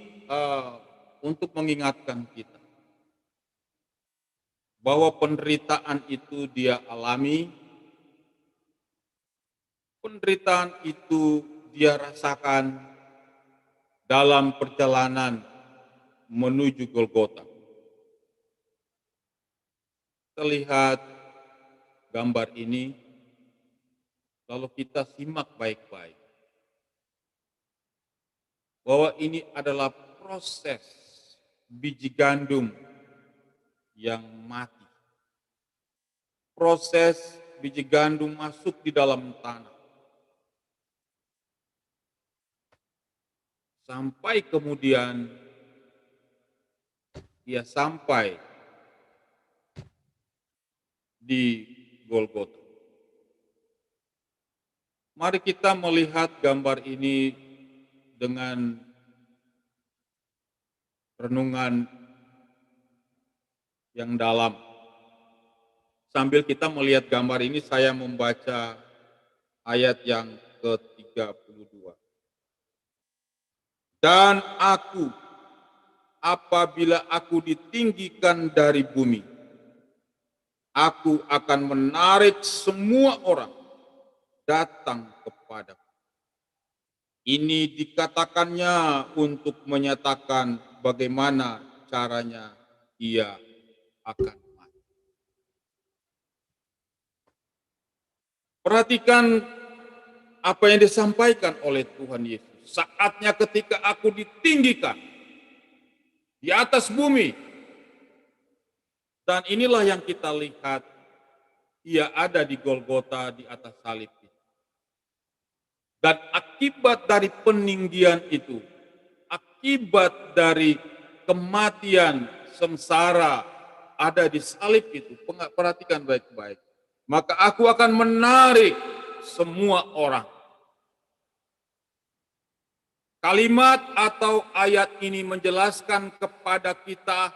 untuk mengingatkan kita bahwa penderitaan itu dia alami, penderitaan itu dia rasakan dalam perjalanan menuju Golgota. Terlihat gambar ini, lalu kita simak baik-baik, bahwa ini adalah proses biji gandum yang mati. Proses biji gandum masuk di dalam tanah. Sampai kemudian ia sampai di Golgota. Mari kita melihat gambar ini dengan renungan yang dalam. Sambil kita melihat gambar ini, saya membaca ayat yang ke-32. Dan aku, apabila aku ditinggikan dari bumi, aku akan menarik semua orang datang kepadaku. Ini dikatakannya untuk menyatakan bagaimana caranya ia akan mati. Perhatikan apa yang disampaikan oleh Tuhan Yesus. Saatnya ketika aku ditinggikan di atas bumi. Dan inilah yang kita lihat, ia ada di Golgota di atas salib. Dan akibat dari peninggian itu, akibat dari kematian sengsara ada di salib itu, perhatikan baik-baik. Maka aku akan menarik semua orang. Kalimat atau ayat ini menjelaskan kepada kita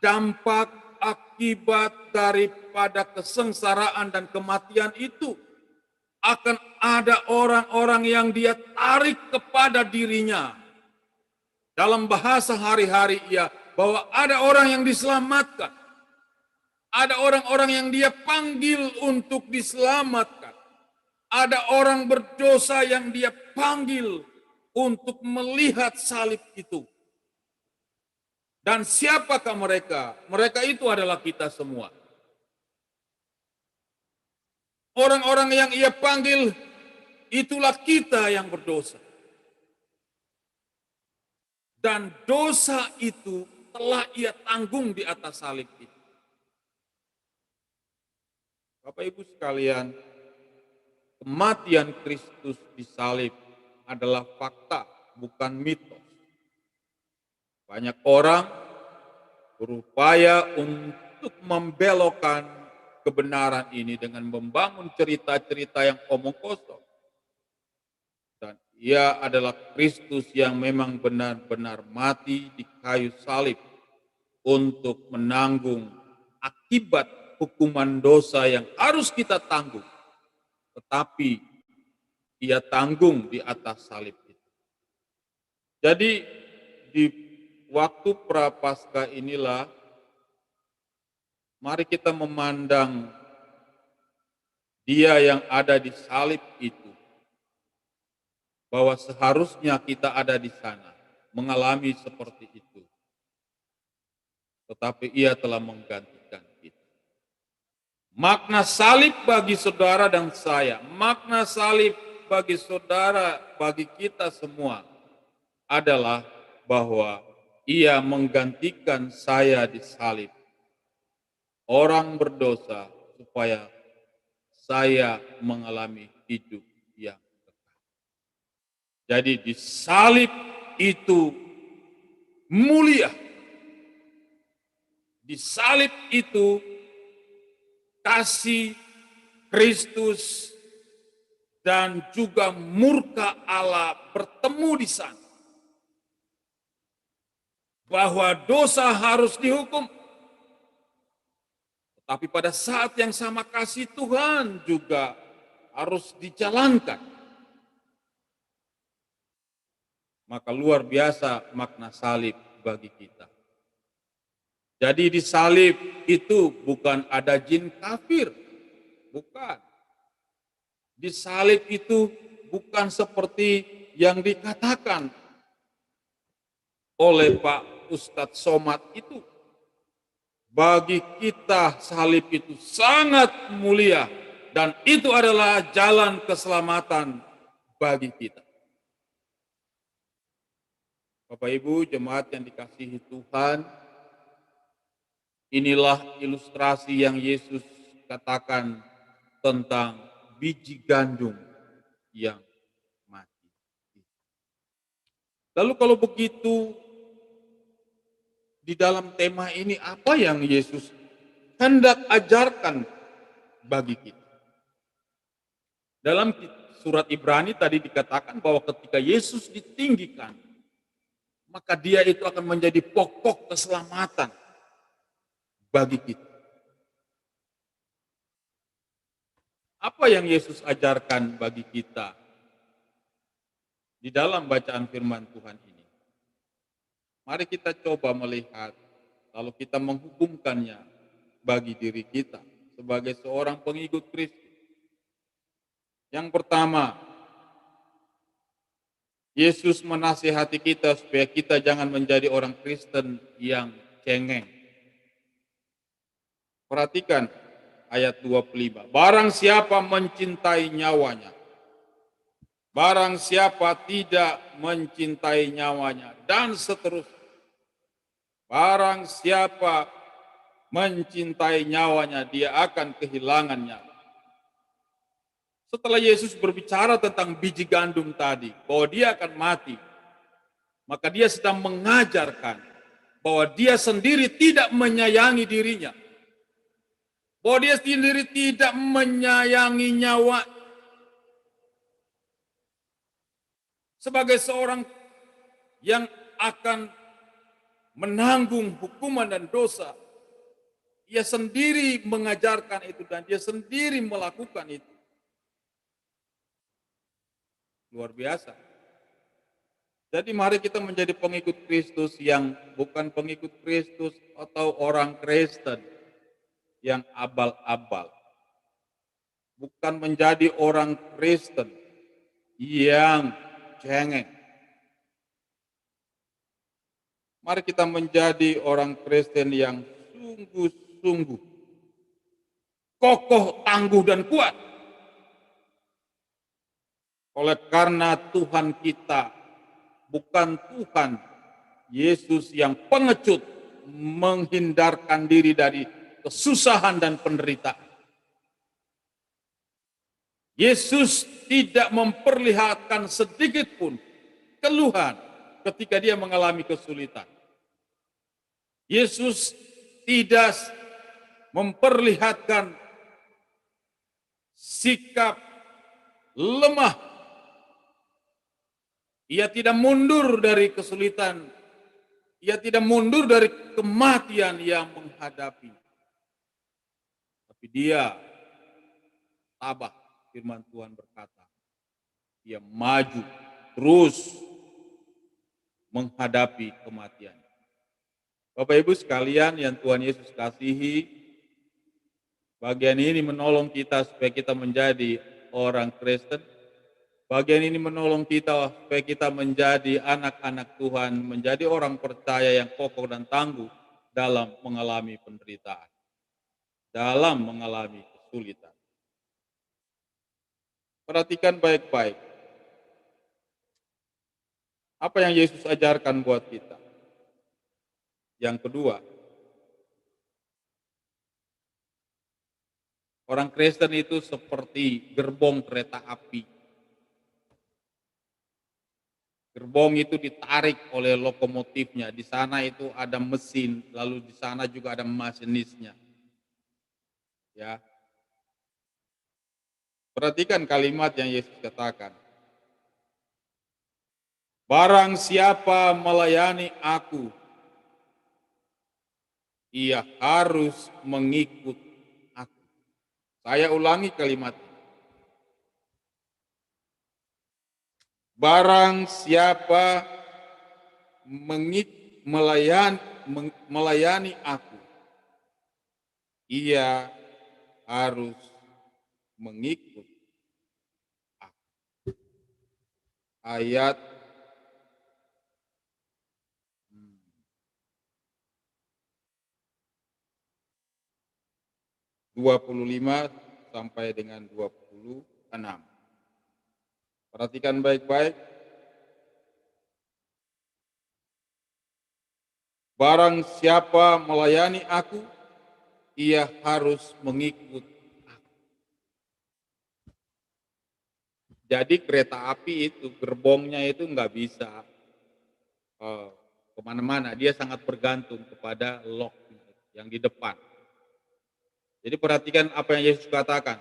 dampak akibat daripada kesengsaraan dan kematian itu. Akan ada orang-orang yang dia tarik kepada dirinya. Dalam bahasa hari-hari bahwa ada orang yang diselamatkan. Ada orang-orang yang dia panggil untuk diselamatkan. Ada orang berdosa yang dia panggil untuk melihat salib itu. Dan siapakah mereka? Mereka itu adalah kita semua. Orang-orang yang ia panggil, itulah kita yang berdosa. Dan dosa itu telah ia tanggung di atas salib itu. Bapak Ibu sekalian, kematian Kristus di salib adalah fakta, bukan mitos. Banyak orang berupaya untuk membelokkan kebenaran ini dengan membangun cerita-cerita yang omong kosong. Dan ia adalah Kristus yang memang benar-benar mati di kayu salib untuk menanggung akibat hukuman dosa yang harus kita tanggung. Tetapi ia tanggung di atas salib itu. Jadi di waktu Prapaskah inilah mari kita memandang Dia yang ada di salib itu, bahwa seharusnya kita ada di sana, mengalami seperti itu. Tetapi ia telah menggantikan kita. Makna salib bagi saudara dan saya, makna salib bagi saudara, bagi kita semua adalah bahwa ia menggantikan saya di salib. Orang berdosa supaya saya mengalami hidup yang kekal. Jadi di salib itu mulia. Di salib itu kasih Kristus dan juga murka Allah bertemu di sana. Bahwa dosa harus dihukum. Tapi pada saat yang sama kasih Tuhan juga harus dijalankan. Maka luar biasa makna salib bagi kita. Jadi di salib itu bukan ada jin kafir. Bukan. Di salib itu bukan seperti yang dikatakan oleh Pak Ustadz Somad itu. Bagi kita salib itu sangat mulia. Dan itu adalah jalan keselamatan bagi kita. Bapak Ibu jemaat yang dikasihi Tuhan, inilah ilustrasi yang Yesus katakan tentang biji gandum yang mati. Lalu kalau begitu, di dalam tema ini apa yang Yesus hendak ajarkan bagi kita? Dalam surat Ibrani tadi dikatakan bahwa ketika Yesus ditinggikan, maka dia itu akan menjadi pokok keselamatan bagi kita. Apa yang Yesus ajarkan bagi kita di dalam bacaan firman Tuhan ini? Mari kita coba melihat, lalu kita menghukumkannya bagi diri kita sebagai seorang pengikut Kristus. Yang pertama, Yesus menasihati kita supaya kita jangan menjadi orang Kristen yang cengeng. Perhatikan ayat 25. Barang siapa mencintai nyawanya, barang siapa tidak mencintai nyawanya, dan seterusnya. Barang siapa mencintai nyawanya, dia akan kehilangan nyawa. Setelah Yesus berbicara tentang biji gandum tadi, bahwa dia akan mati, maka dia sedang mengajarkan bahwa dia sendiri tidak menyayangi dirinya. Bahwa dia sendiri tidak menyayangi nyawa. Sebagai seorang yang akan menanggung hukuman dan dosa, ia sendiri mengajarkan itu dan dia sendiri melakukan itu. Luar biasa. Jadi mari kita menjadi pengikut Kristus yang bukan pengikut Kristus atau orang Kristen yang abal-abal. Bukan menjadi orang Kristen yang cengeng. Mari kita menjadi orang Kristen yang sungguh-sungguh kokoh, tangguh, dan kuat. Oleh karena Tuhan kita bukan Tuhan Yesus yang pengecut, menghindarkan diri dari kesusahan dan penderitaan. Yesus tidak memperlihatkan sedikit pun keluhan ketika dia mengalami kesulitan. Yesus tidak memperlihatkan sikap lemah. Ia tidak mundur dari kesulitan. Ia tidak mundur dari kematian yang menghadapi. Tapi dia tabah, firman Tuhan berkata. Ia maju terus menghadapi kematian. Bapak Ibu sekalian yang Tuhan Yesus kasihi, bagian ini menolong kita supaya kita menjadi orang Kristen. Bagian ini menolong kita supaya kita menjadi anak-anak Tuhan, menjadi orang percaya yang kokoh dan tangguh dalam mengalami penderitaan, dalam mengalami kesulitan. Perhatikan baik-baik. Apa yang Yesus ajarkan buat kita? Yang kedua, orang Kristen itu seperti gerbong kereta api. Gerbong itu ditarik oleh lokomotifnya. Di sana itu ada mesin, lalu di sana juga ada masinisnya. Ya. Perhatikan kalimat yang Yesus katakan. Barang siapa melayani aku, ia harus mengikut aku. Saya ulangi kalimat ini. Barang siapa melayani aku, ia harus mengikut aku. Ayat 25 sampai dengan 26. Perhatikan baik-baik. Barang siapa melayani aku, ia harus mengikut aku. Jadi kereta api itu, gerbongnya itu nggak bisa kemana-mana. Dia sangat bergantung kepada lock yang di depan. Jadi perhatikan apa yang Yesus katakan.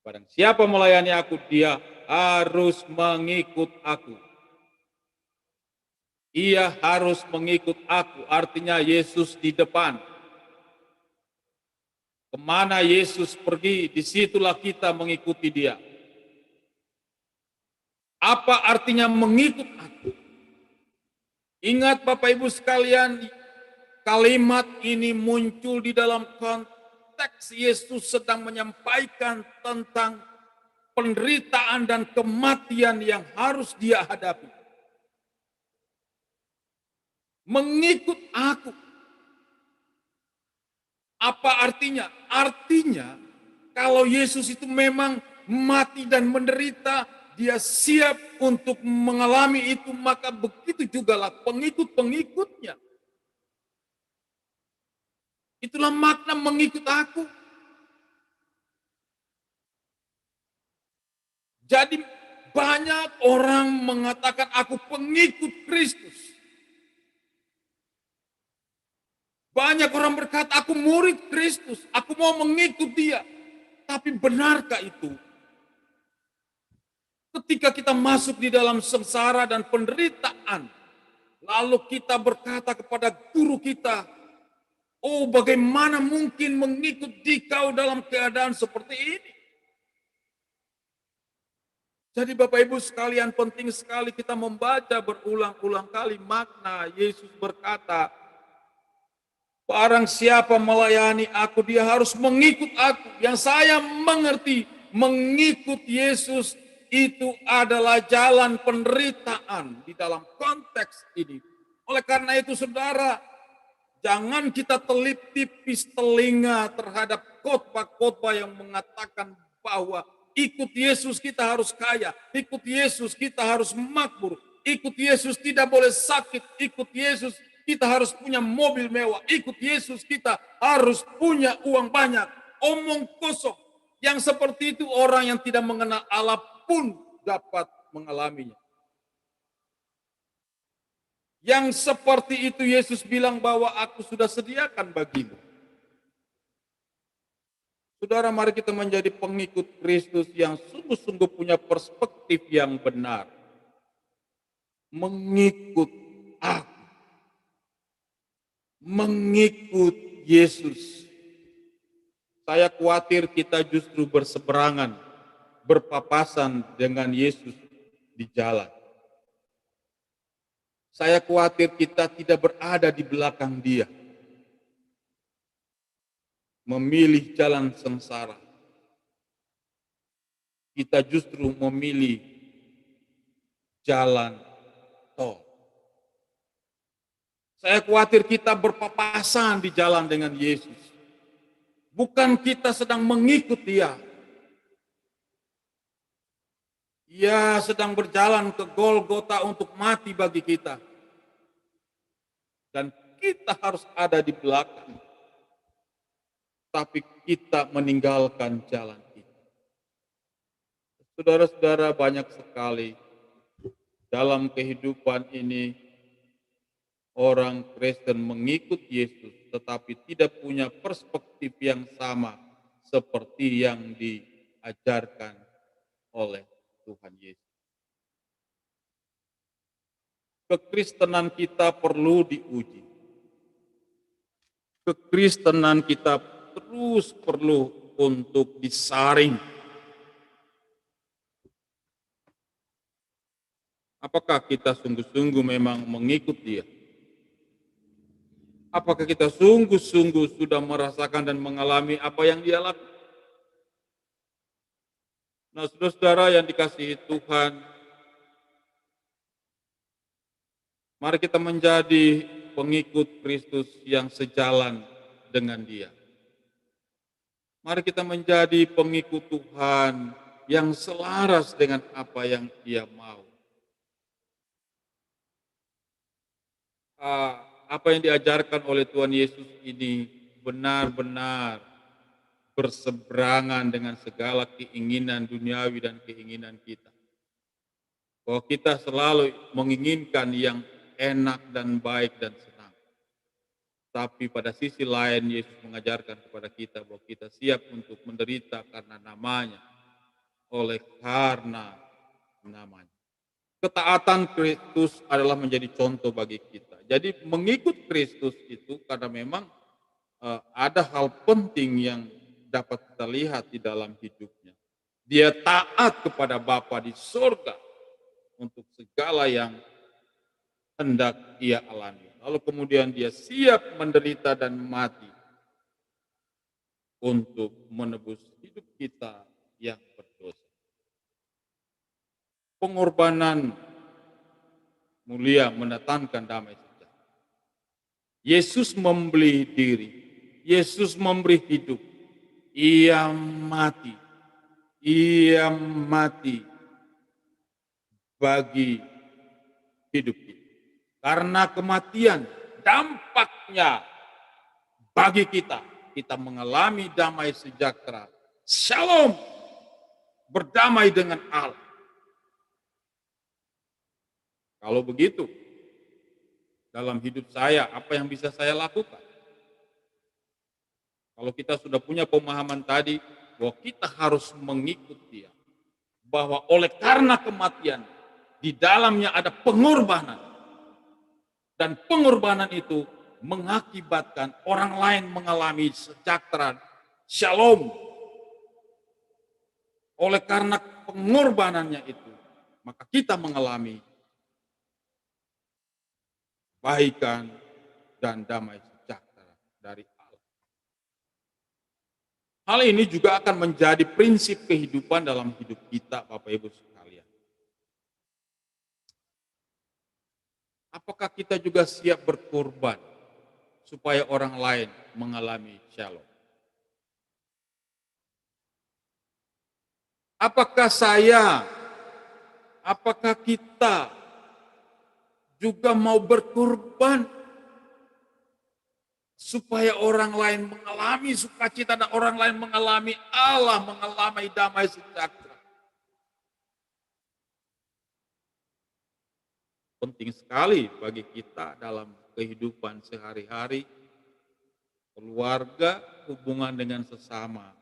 Barang siapa melayani aku, dia harus mengikut aku. Ia harus mengikut aku, artinya Yesus di depan. Kemana Yesus pergi, disitulah kita mengikuti dia. Apa artinya mengikut aku? Ingat Bapak Ibu sekalian, kalimat ini muncul di dalam konteks Yesus sedang menyampaikan tentang penderitaan dan kematian yang harus dia hadapi. Mengikut aku. Apa artinya? Artinya kalau Yesus itu memang mati dan menderita, dia siap untuk mengalami itu, maka begitu jugalah pengikut-pengikutnya. Itulah makna mengikut aku. Jadi banyak orang mengatakan aku pengikut Kristus. Banyak orang berkata aku murid Kristus, aku mau mengikut dia. Tapi benarkah itu? Ketika kita masuk di dalam sengsara dan penderitaan, lalu kita berkata kepada guru kita, oh bagaimana mungkin mengikut dikau dalam keadaan seperti ini? Jadi Bapak Ibu sekalian, penting sekali kita membaca berulang-ulang kali makna Yesus berkata, barang siapa melayani aku, dia harus mengikut aku. Yang saya mengerti, mengikut Yesus itu adalah jalan penderitaan di dalam konteks ini. Oleh karena itu saudara, jangan kita telip tipis telinga terhadap khotbah-khotbah yang mengatakan bahwa ikut Yesus kita harus kaya, ikut Yesus kita harus makmur, ikut Yesus tidak boleh sakit, ikut Yesus kita harus punya mobil mewah, ikut Yesus kita harus punya uang banyak. Omong kosong. Yang seperti itu orang yang tidak mengenal Allah pun dapat mengalaminya. Yang seperti itu Yesus bilang bahwa aku sudah sediakan bagimu. Saudara, mari kita menjadi pengikut Kristus yang sungguh-sungguh punya perspektif yang benar. Mengikut aku. Mengikut Yesus. Saya khawatir kita justru berseberangan, berpapasan dengan Yesus di jalan. Saya khawatir kita tidak berada di belakang Dia. Memilih jalan sengsara. Kita justru memilih jalan tol. Saya khawatir kita berpapasan di jalan dengan Yesus. Bukan kita sedang mengikut Dia. Ia sedang berjalan ke Golgota untuk mati bagi kita. Dan kita harus ada di belakang. Tapi kita meninggalkan jalan kita. Saudara-saudara, banyak sekali dalam kehidupan ini orang Kristen mengikut Yesus tetapi tidak punya perspektif yang sama seperti yang diajarkan oleh Tuhan Yesus. Kekristenan kita perlu diuji. Kekristenan kita terus perlu untuk disaring. Apakah kita sungguh-sungguh memang mengikut Dia? Apakah kita sungguh-sungguh sudah merasakan dan mengalami apa yang Dia lakukan? Nah, saudara-saudara yang dikasihi Tuhan, mari kita menjadi pengikut Kristus yang sejalan dengan Dia. Mari kita menjadi pengikut Tuhan yang selaras dengan apa yang Dia mau. Apa yang diajarkan oleh Tuhan Yesus ini benar-benar berseberangan dengan segala keinginan duniawi dan keinginan kita. Bahwa kita selalu menginginkan yang enak dan baik dan senang. Tapi pada sisi lain Yesus mengajarkan kepada kita bahwa kita siap untuk menderita karena namanya. Oleh karena namanya. Ketaatan Kristus adalah menjadi contoh bagi kita. Jadi mengikut Kristus itu karena memang ada hal penting yang dapat kita lihat di dalam hidupnya. Dia taat kepada Bapa di surga untuk segala yang hendak Ia alami. Lalu kemudian Dia siap menderita dan mati untuk menebus hidup kita yang berdosa. Pengorbanan mulia mendatangkan damai sejahtera. Yesus membeli diri, Yesus memberi hidup, Ia mati bagi hidup kita. Karena kematian dampaknya bagi kita mengalami damai sejahtera. Shalom, berdamai dengan Allah. Kalau begitu, dalam hidup saya, apa yang bisa saya lakukan? Kalau kita sudah punya pemahaman tadi, bahwa kita harus mengikut Dia. Bahwa oleh karena kematian, di dalamnya ada pengorbanan. Dan pengorbanan itu mengakibatkan orang lain mengalami sejahtera, shalom. Oleh karena pengorbanannya itu, maka kita mengalami kebaikan dan damai sejahtera dari Allah. Hal ini juga akan menjadi prinsip kehidupan dalam hidup kita, Bapak Ibu sekalian. Apakah kita juga siap berkorban supaya orang lain mengalami shalom? Apakah kita juga mau berkorban supaya orang lain mengalami sukacita dan orang lain mengalami Allah, mengalami damai sejahtera? Penting sekali bagi kita dalam kehidupan sehari-hari, keluarga, hubungan dengan sesama.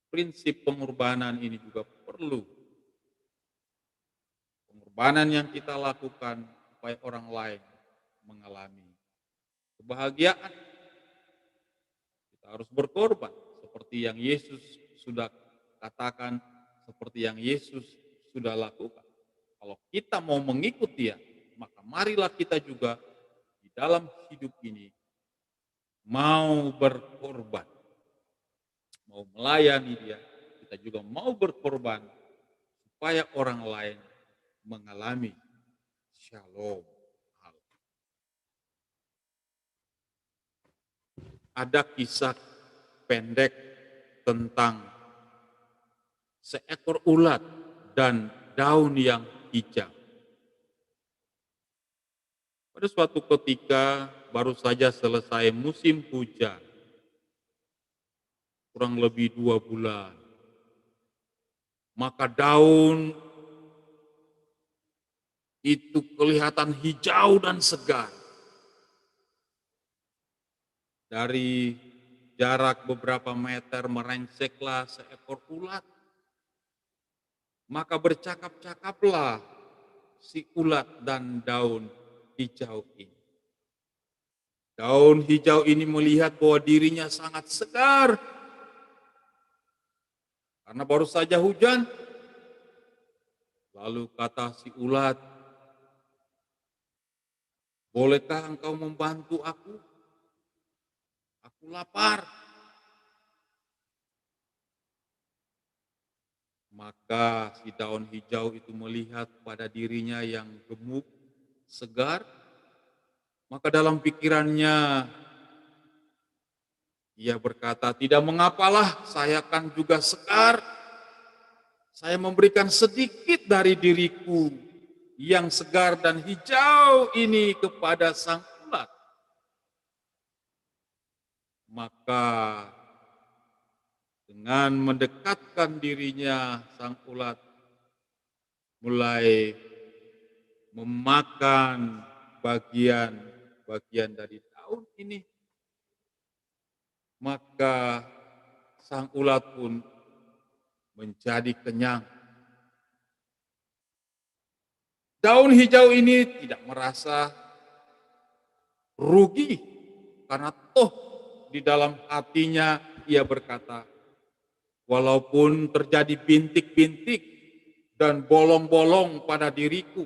Prinsip pengorbanan ini juga perlu. Pengorbanan yang kita lakukan supaya orang lain mengalami kebahagiaan. Kita harus berkorban seperti yang Yesus sudah katakan, seperti yang Yesus sudah lakukan. Kalau kita mau mengikut Dia, maka marilah kita juga di dalam hidup ini mau berkorban. Mau melayani Dia, kita juga mau berkorban supaya orang lain mengalami shalom. Ada kisah pendek tentang seekor ulat dan daun yang hijau. Pada suatu ketika baru saja selesai musim hujan, kurang lebih 2 bulan. Maka daun itu kelihatan hijau dan segar. Dari jarak beberapa meter merengseklah seekor ulat. Maka bercakap-cakaplah si ulat dan daun hijau ini. Daun hijau ini melihat bahwa dirinya sangat segar. Karena baru saja hujan. Lalu kata si ulat, bolehkah engkau membantu aku? Aku lapar. Maka si daun hijau itu melihat pada dirinya yang gemuk, segar. Maka dalam pikirannya, ia berkata, tidak mengapalah, saya kan juga segar. Saya memberikan sedikit dari diriku yang segar dan hijau ini kepada sang ulat. Maka dengan mendekatkan dirinya, sang ulat mulai memakan bagian dari daun ini. Maka sang ulat pun menjadi kenyang. Daun hijau ini tidak merasa rugi karena toh di dalam hatinya ia berkata, walaupun terjadi bintik-bintik dan bolong-bolong pada diriku,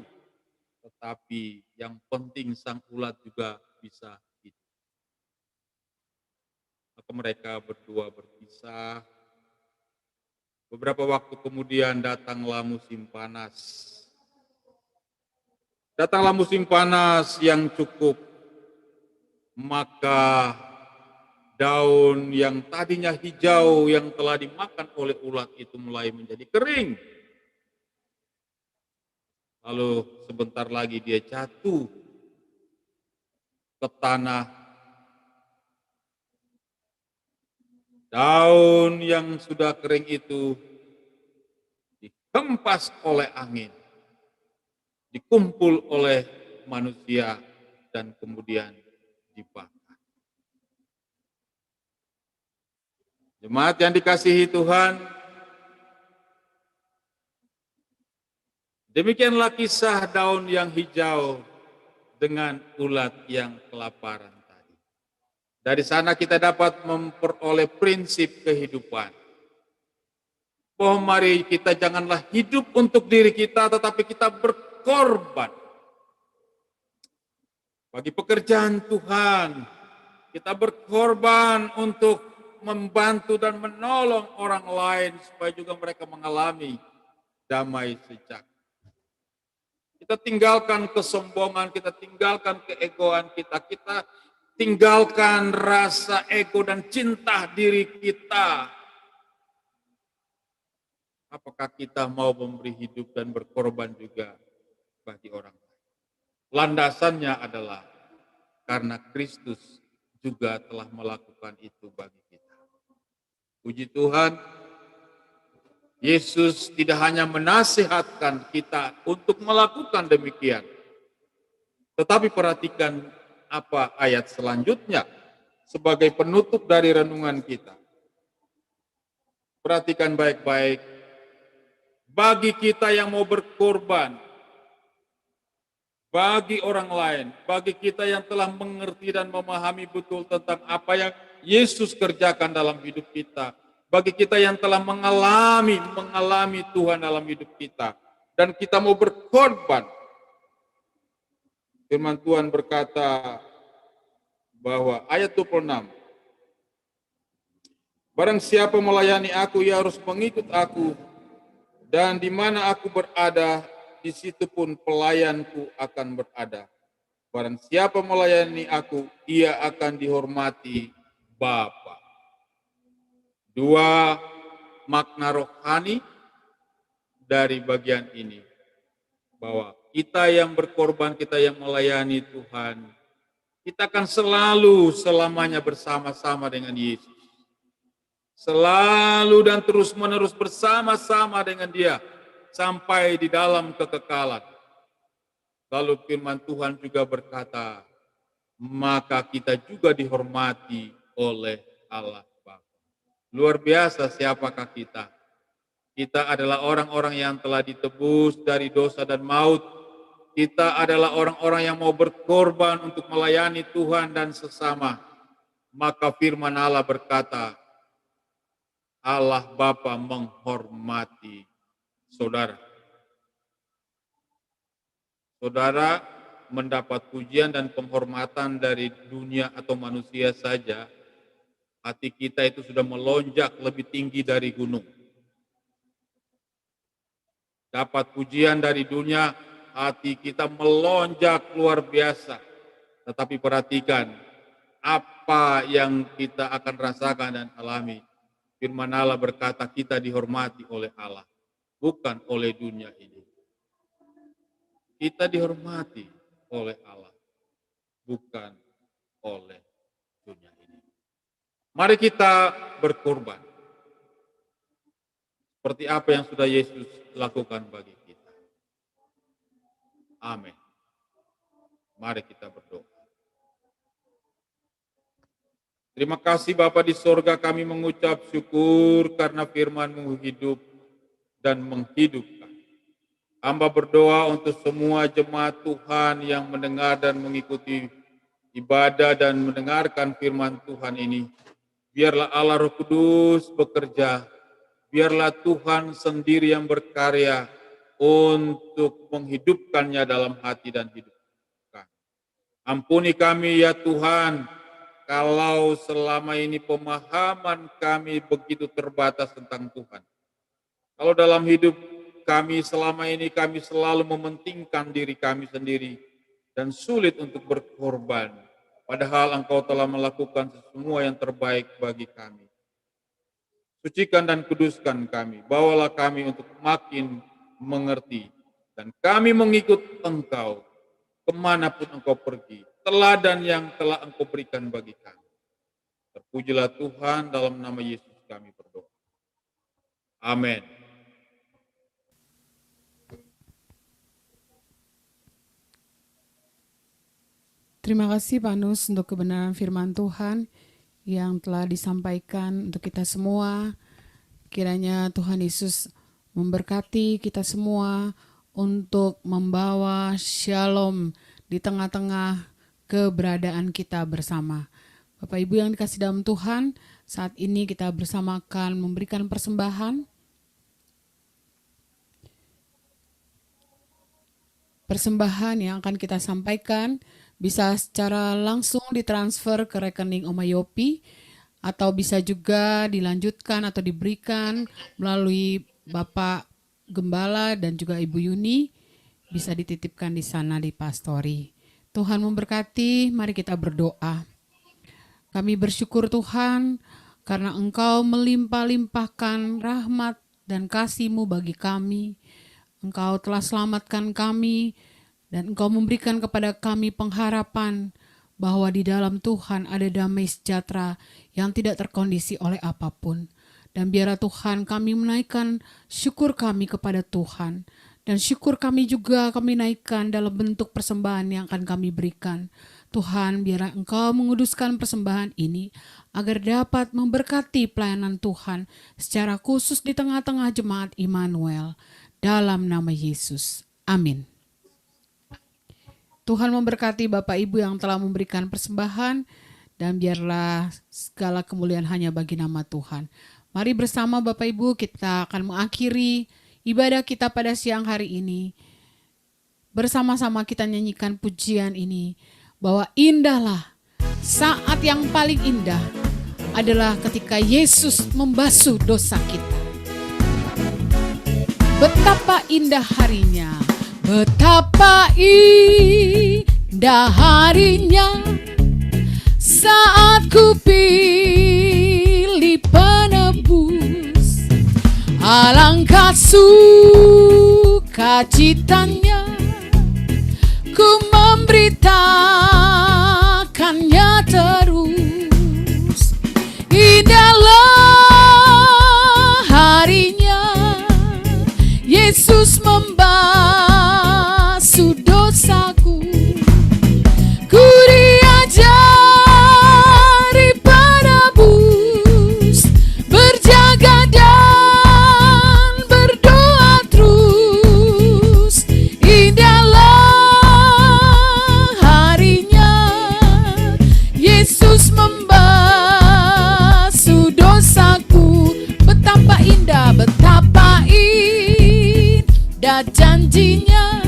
tetapi yang penting sang ulat juga bisa hidup. Maka mereka berdua berpisah. Beberapa waktu kemudian datanglah musim panas. Datanglah musim panas yang cukup, maka daun yang tadinya hijau yang telah dimakan oleh ulat itu mulai menjadi kering. Lalu sebentar lagi dia jatuh ke tanah. Daun yang sudah kering itu dihempas oleh angin, dikumpul oleh manusia dan kemudian dibakar. Jemaat yang dikasihi Tuhan, demikianlah kisah daun yang hijau dengan ulat yang kelaparan. Dari sana kita dapat memperoleh prinsip kehidupan. bahwa mari kita janganlah hidup untuk diri kita, tetapi kita berkorban bagi pekerjaan Tuhan. Kita berkorban untuk membantu dan menolong orang lain supaya juga mereka mengalami damai sejahtera. Kita tinggalkan kesombongan, kita tinggalkan keegoan kita tinggalkan rasa ego dan cinta diri kita. Apakah kita mau memberi hidup dan berkorban juga bagi orang lain? Landasannya adalah karena Kristus juga telah melakukan itu bagi kita. Puji Tuhan, Yesus tidak hanya menasihatkan kita untuk melakukan demikian, tetapi perhatikan apa ayat selanjutnya sebagai penutup dari renungan kita. Perhatikan baik-baik. Bagi kita yang mau berkorban, bagi orang lain, bagi kita yang telah mengerti dan memahami betul tentang apa yang Yesus kerjakan dalam hidup kita, bagi kita yang telah mengalami Tuhan dalam hidup kita, dan kita mau berkorban. Firman Tuhan berkata bahwa ayat 26, barang siapa melayani aku, ia harus mengikut aku, dan di mana aku berada, di situ pun pelayanku akan berada. Barang siapa melayani aku, ia akan dihormati Bapa. Dua makna rohani dari bagian ini, bahwa kita yang berkorban, kita yang melayani Tuhan, kita akan selalu selamanya bersama-sama dengan Yesus. Selalu dan terus-menerus bersama-sama dengan Dia sampai di dalam kekekalan. Lalu firman Tuhan juga berkata, maka kita juga dihormati oleh Allah Bapa. Luar biasa siapakah kita? Kita adalah orang-orang yang telah ditebus dari dosa dan maut. Kita adalah orang-orang yang mau berkorban untuk melayani Tuhan dan sesama. Maka firman Allah berkata, Allah Bapa menghormati saudara. Saudara mendapat pujian dan penghormatan dari dunia atau manusia saja, hati kita itu sudah melonjak lebih tinggi dari gunung. Dapat pujian dari dunia, hati kita melonjak luar biasa. Tetapi perhatikan apa yang kita akan rasakan dan alami. Firman Allah berkata kita dihormati oleh Allah, bukan oleh dunia ini. Kita dihormati oleh Allah, bukan oleh dunia ini. Mari kita berkorban. Seperti apa yang sudah Yesus lakukan bagi kita. Amin. Mari kita berdoa. Terima kasih Bapa di sorga, kami mengucap syukur karena firman-Mu hidup dan menghidupkan. Hamba berdoa untuk semua jemaat Tuhan yang mendengar dan mengikuti ibadah dan mendengarkan firman Tuhan ini. Biarlah Allah Roh Kudus bekerja, biarlah Tuhan sendiri yang berkarya untuk menghidupkannya dalam hati dan hidup kami. Ampuni kami ya Tuhan, kalau selama ini pemahaman kami begitu terbatas tentang Tuhan. Kalau dalam hidup kami selama ini kami selalu mementingkan diri kami sendiri dan sulit untuk berkorban. Padahal Engkau telah melakukan semua yang terbaik bagi kami. Sucikan dan kuduskan kami. Bawalah kami untuk makin mengerti. Dan kami mengikut Engkau kemanapun Engkau pergi. Teladan yang telah Engkau berikan bagi kami. Terpujilah Tuhan, dalam nama Yesus kami berdoa. Amin. Terima kasih Pak Nus untuk kebenaran firman Tuhan yang telah disampaikan untuk kita semua. Kiranya Tuhan Yesus memberkati kita semua untuk membawa shalom di tengah-tengah keberadaan kita bersama. Bapak Ibu yang dikasih dalam Tuhan, saat ini kita bersama akan memberikan persembahan persembahan yang akan kita sampaikan bisa secara langsung ditransfer ke rekening Oma Yopi, atau bisa juga dilanjutkan atau diberikan melalui Bapak Gembala dan juga Ibu Yuni, bisa dititipkan di sana di pastori. Tuhan memberkati, mari kita berdoa. Kami bersyukur Tuhan karena Engkau melimpah-limpahkan rahmat dan kasih-Mu bagi kami. Engkau telah selamatkan kami dan Engkau memberikan kepada kami pengharapan bahwa di dalam Tuhan ada damai sejahtera yang tidak terkondisi oleh apapun. Dan biarlah Tuhan kami menaikkan syukur kami kepada Tuhan. Dan syukur kami juga kami naikkan dalam bentuk persembahan yang akan kami berikan. Tuhan, biarlah Engkau menguduskan persembahan ini agar dapat memberkati pelayanan Tuhan secara khusus di tengah-tengah jemaat Immanuel. Dalam nama Yesus. Amin. Tuhan memberkati Bapak Ibu yang telah memberikan persembahan, dan biarlah segala kemuliaan hanya bagi nama Tuhan. Mari bersama Bapak Ibu kita akan mengakhiri ibadah kita pada siang hari ini. Bersama-sama kita nyanyikan pujian ini, bahwa indahlah, saat yang paling indah adalah ketika Yesus membasuh dosa kita. Betapa indah harinya, betapa indah harinya, saat ku pilih penebus. Alangkah sukacitanya ku memberitakannya terus. Indahlah harinya, Yesus membasuh dosaku. Ku diajari penebus, berjaga dan berdoa terus. Indahlah harinya, Yesus membasuh dosaku. Betapa indah, betapa indah janjinya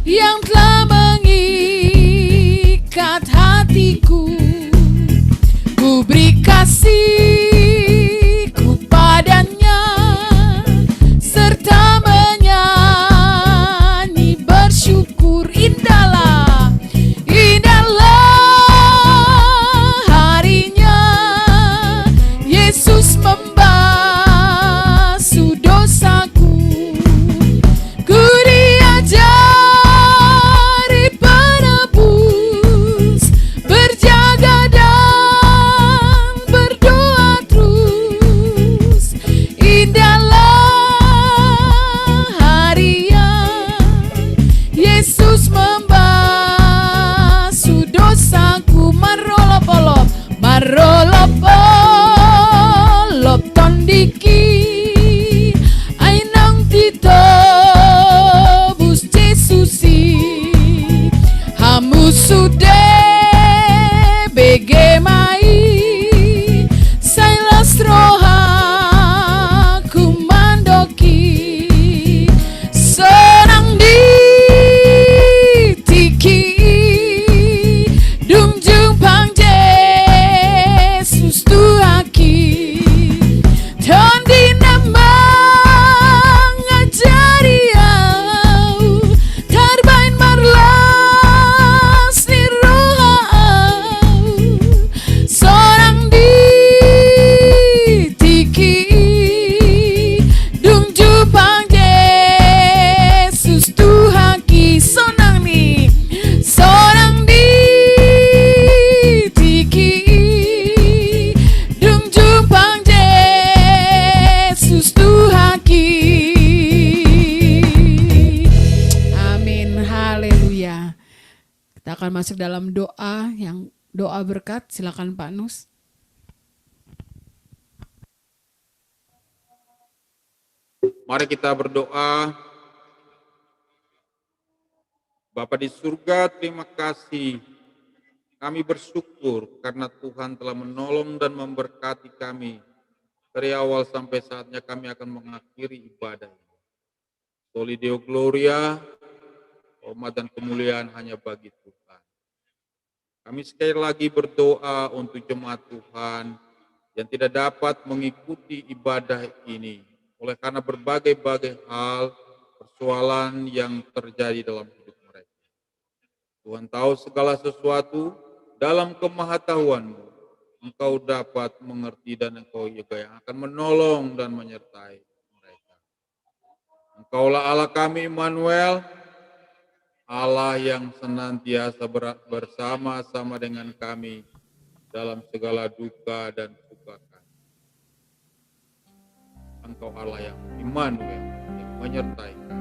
yang telah mengikat hatiku. Ku beri kasihku padanya, serta menyanyi bersyukur. Indahlah, indahlah harinya, Yesus membasuh dosaku. Ku diajari penebus, berjaga dan berdoa terus. Indahlah harinya, Yesus membasuh dosaku. Marolopolop, marolopolop tondiki, ainang titobus Jesusi. Hamu sudah begemai, sailas rohaku mandoki. Senang ditiki, dung jumpang Yesus tuhaki. Dan dinamang ngajari au, tarbain marlas ni roha au. Seorang ditiki, dung jumpang Yesus tuhaki. Sonang ni, seorang ditiki, dung jumpang Yesus tuhaki. Amin, haleluya. Kita akan masuk dalam doa berkat. Silakan Pak Nus. Mari kita berdoa. Bapa di surga, terima kasih. Kami bersyukur karena Tuhan telah menolong dan memberkati kami dari awal sampai saatnya kami akan mengakhiri ibadah. Soli Deo Gloria, hormat dan kemuliaan hanya bagi Tuhan. Kami sekali lagi berdoa untuk jemaat Tuhan yang tidak dapat mengikuti ibadah ini oleh karena berbagai-bagai hal, persoalan yang terjadi dalam hidup mereka. Tuhan tahu segala sesuatu, dalam kemahatauan-Mu Engkau dapat mengerti dan Engkau juga yang akan menolong dan menyertai mereka. Engkaulah Allah kami Immanuel, Allah yang senantiasa bersama-sama dengan kami dalam segala duka dan suka kami. Engkau Allah yang Immanuel, yang menyertai kami.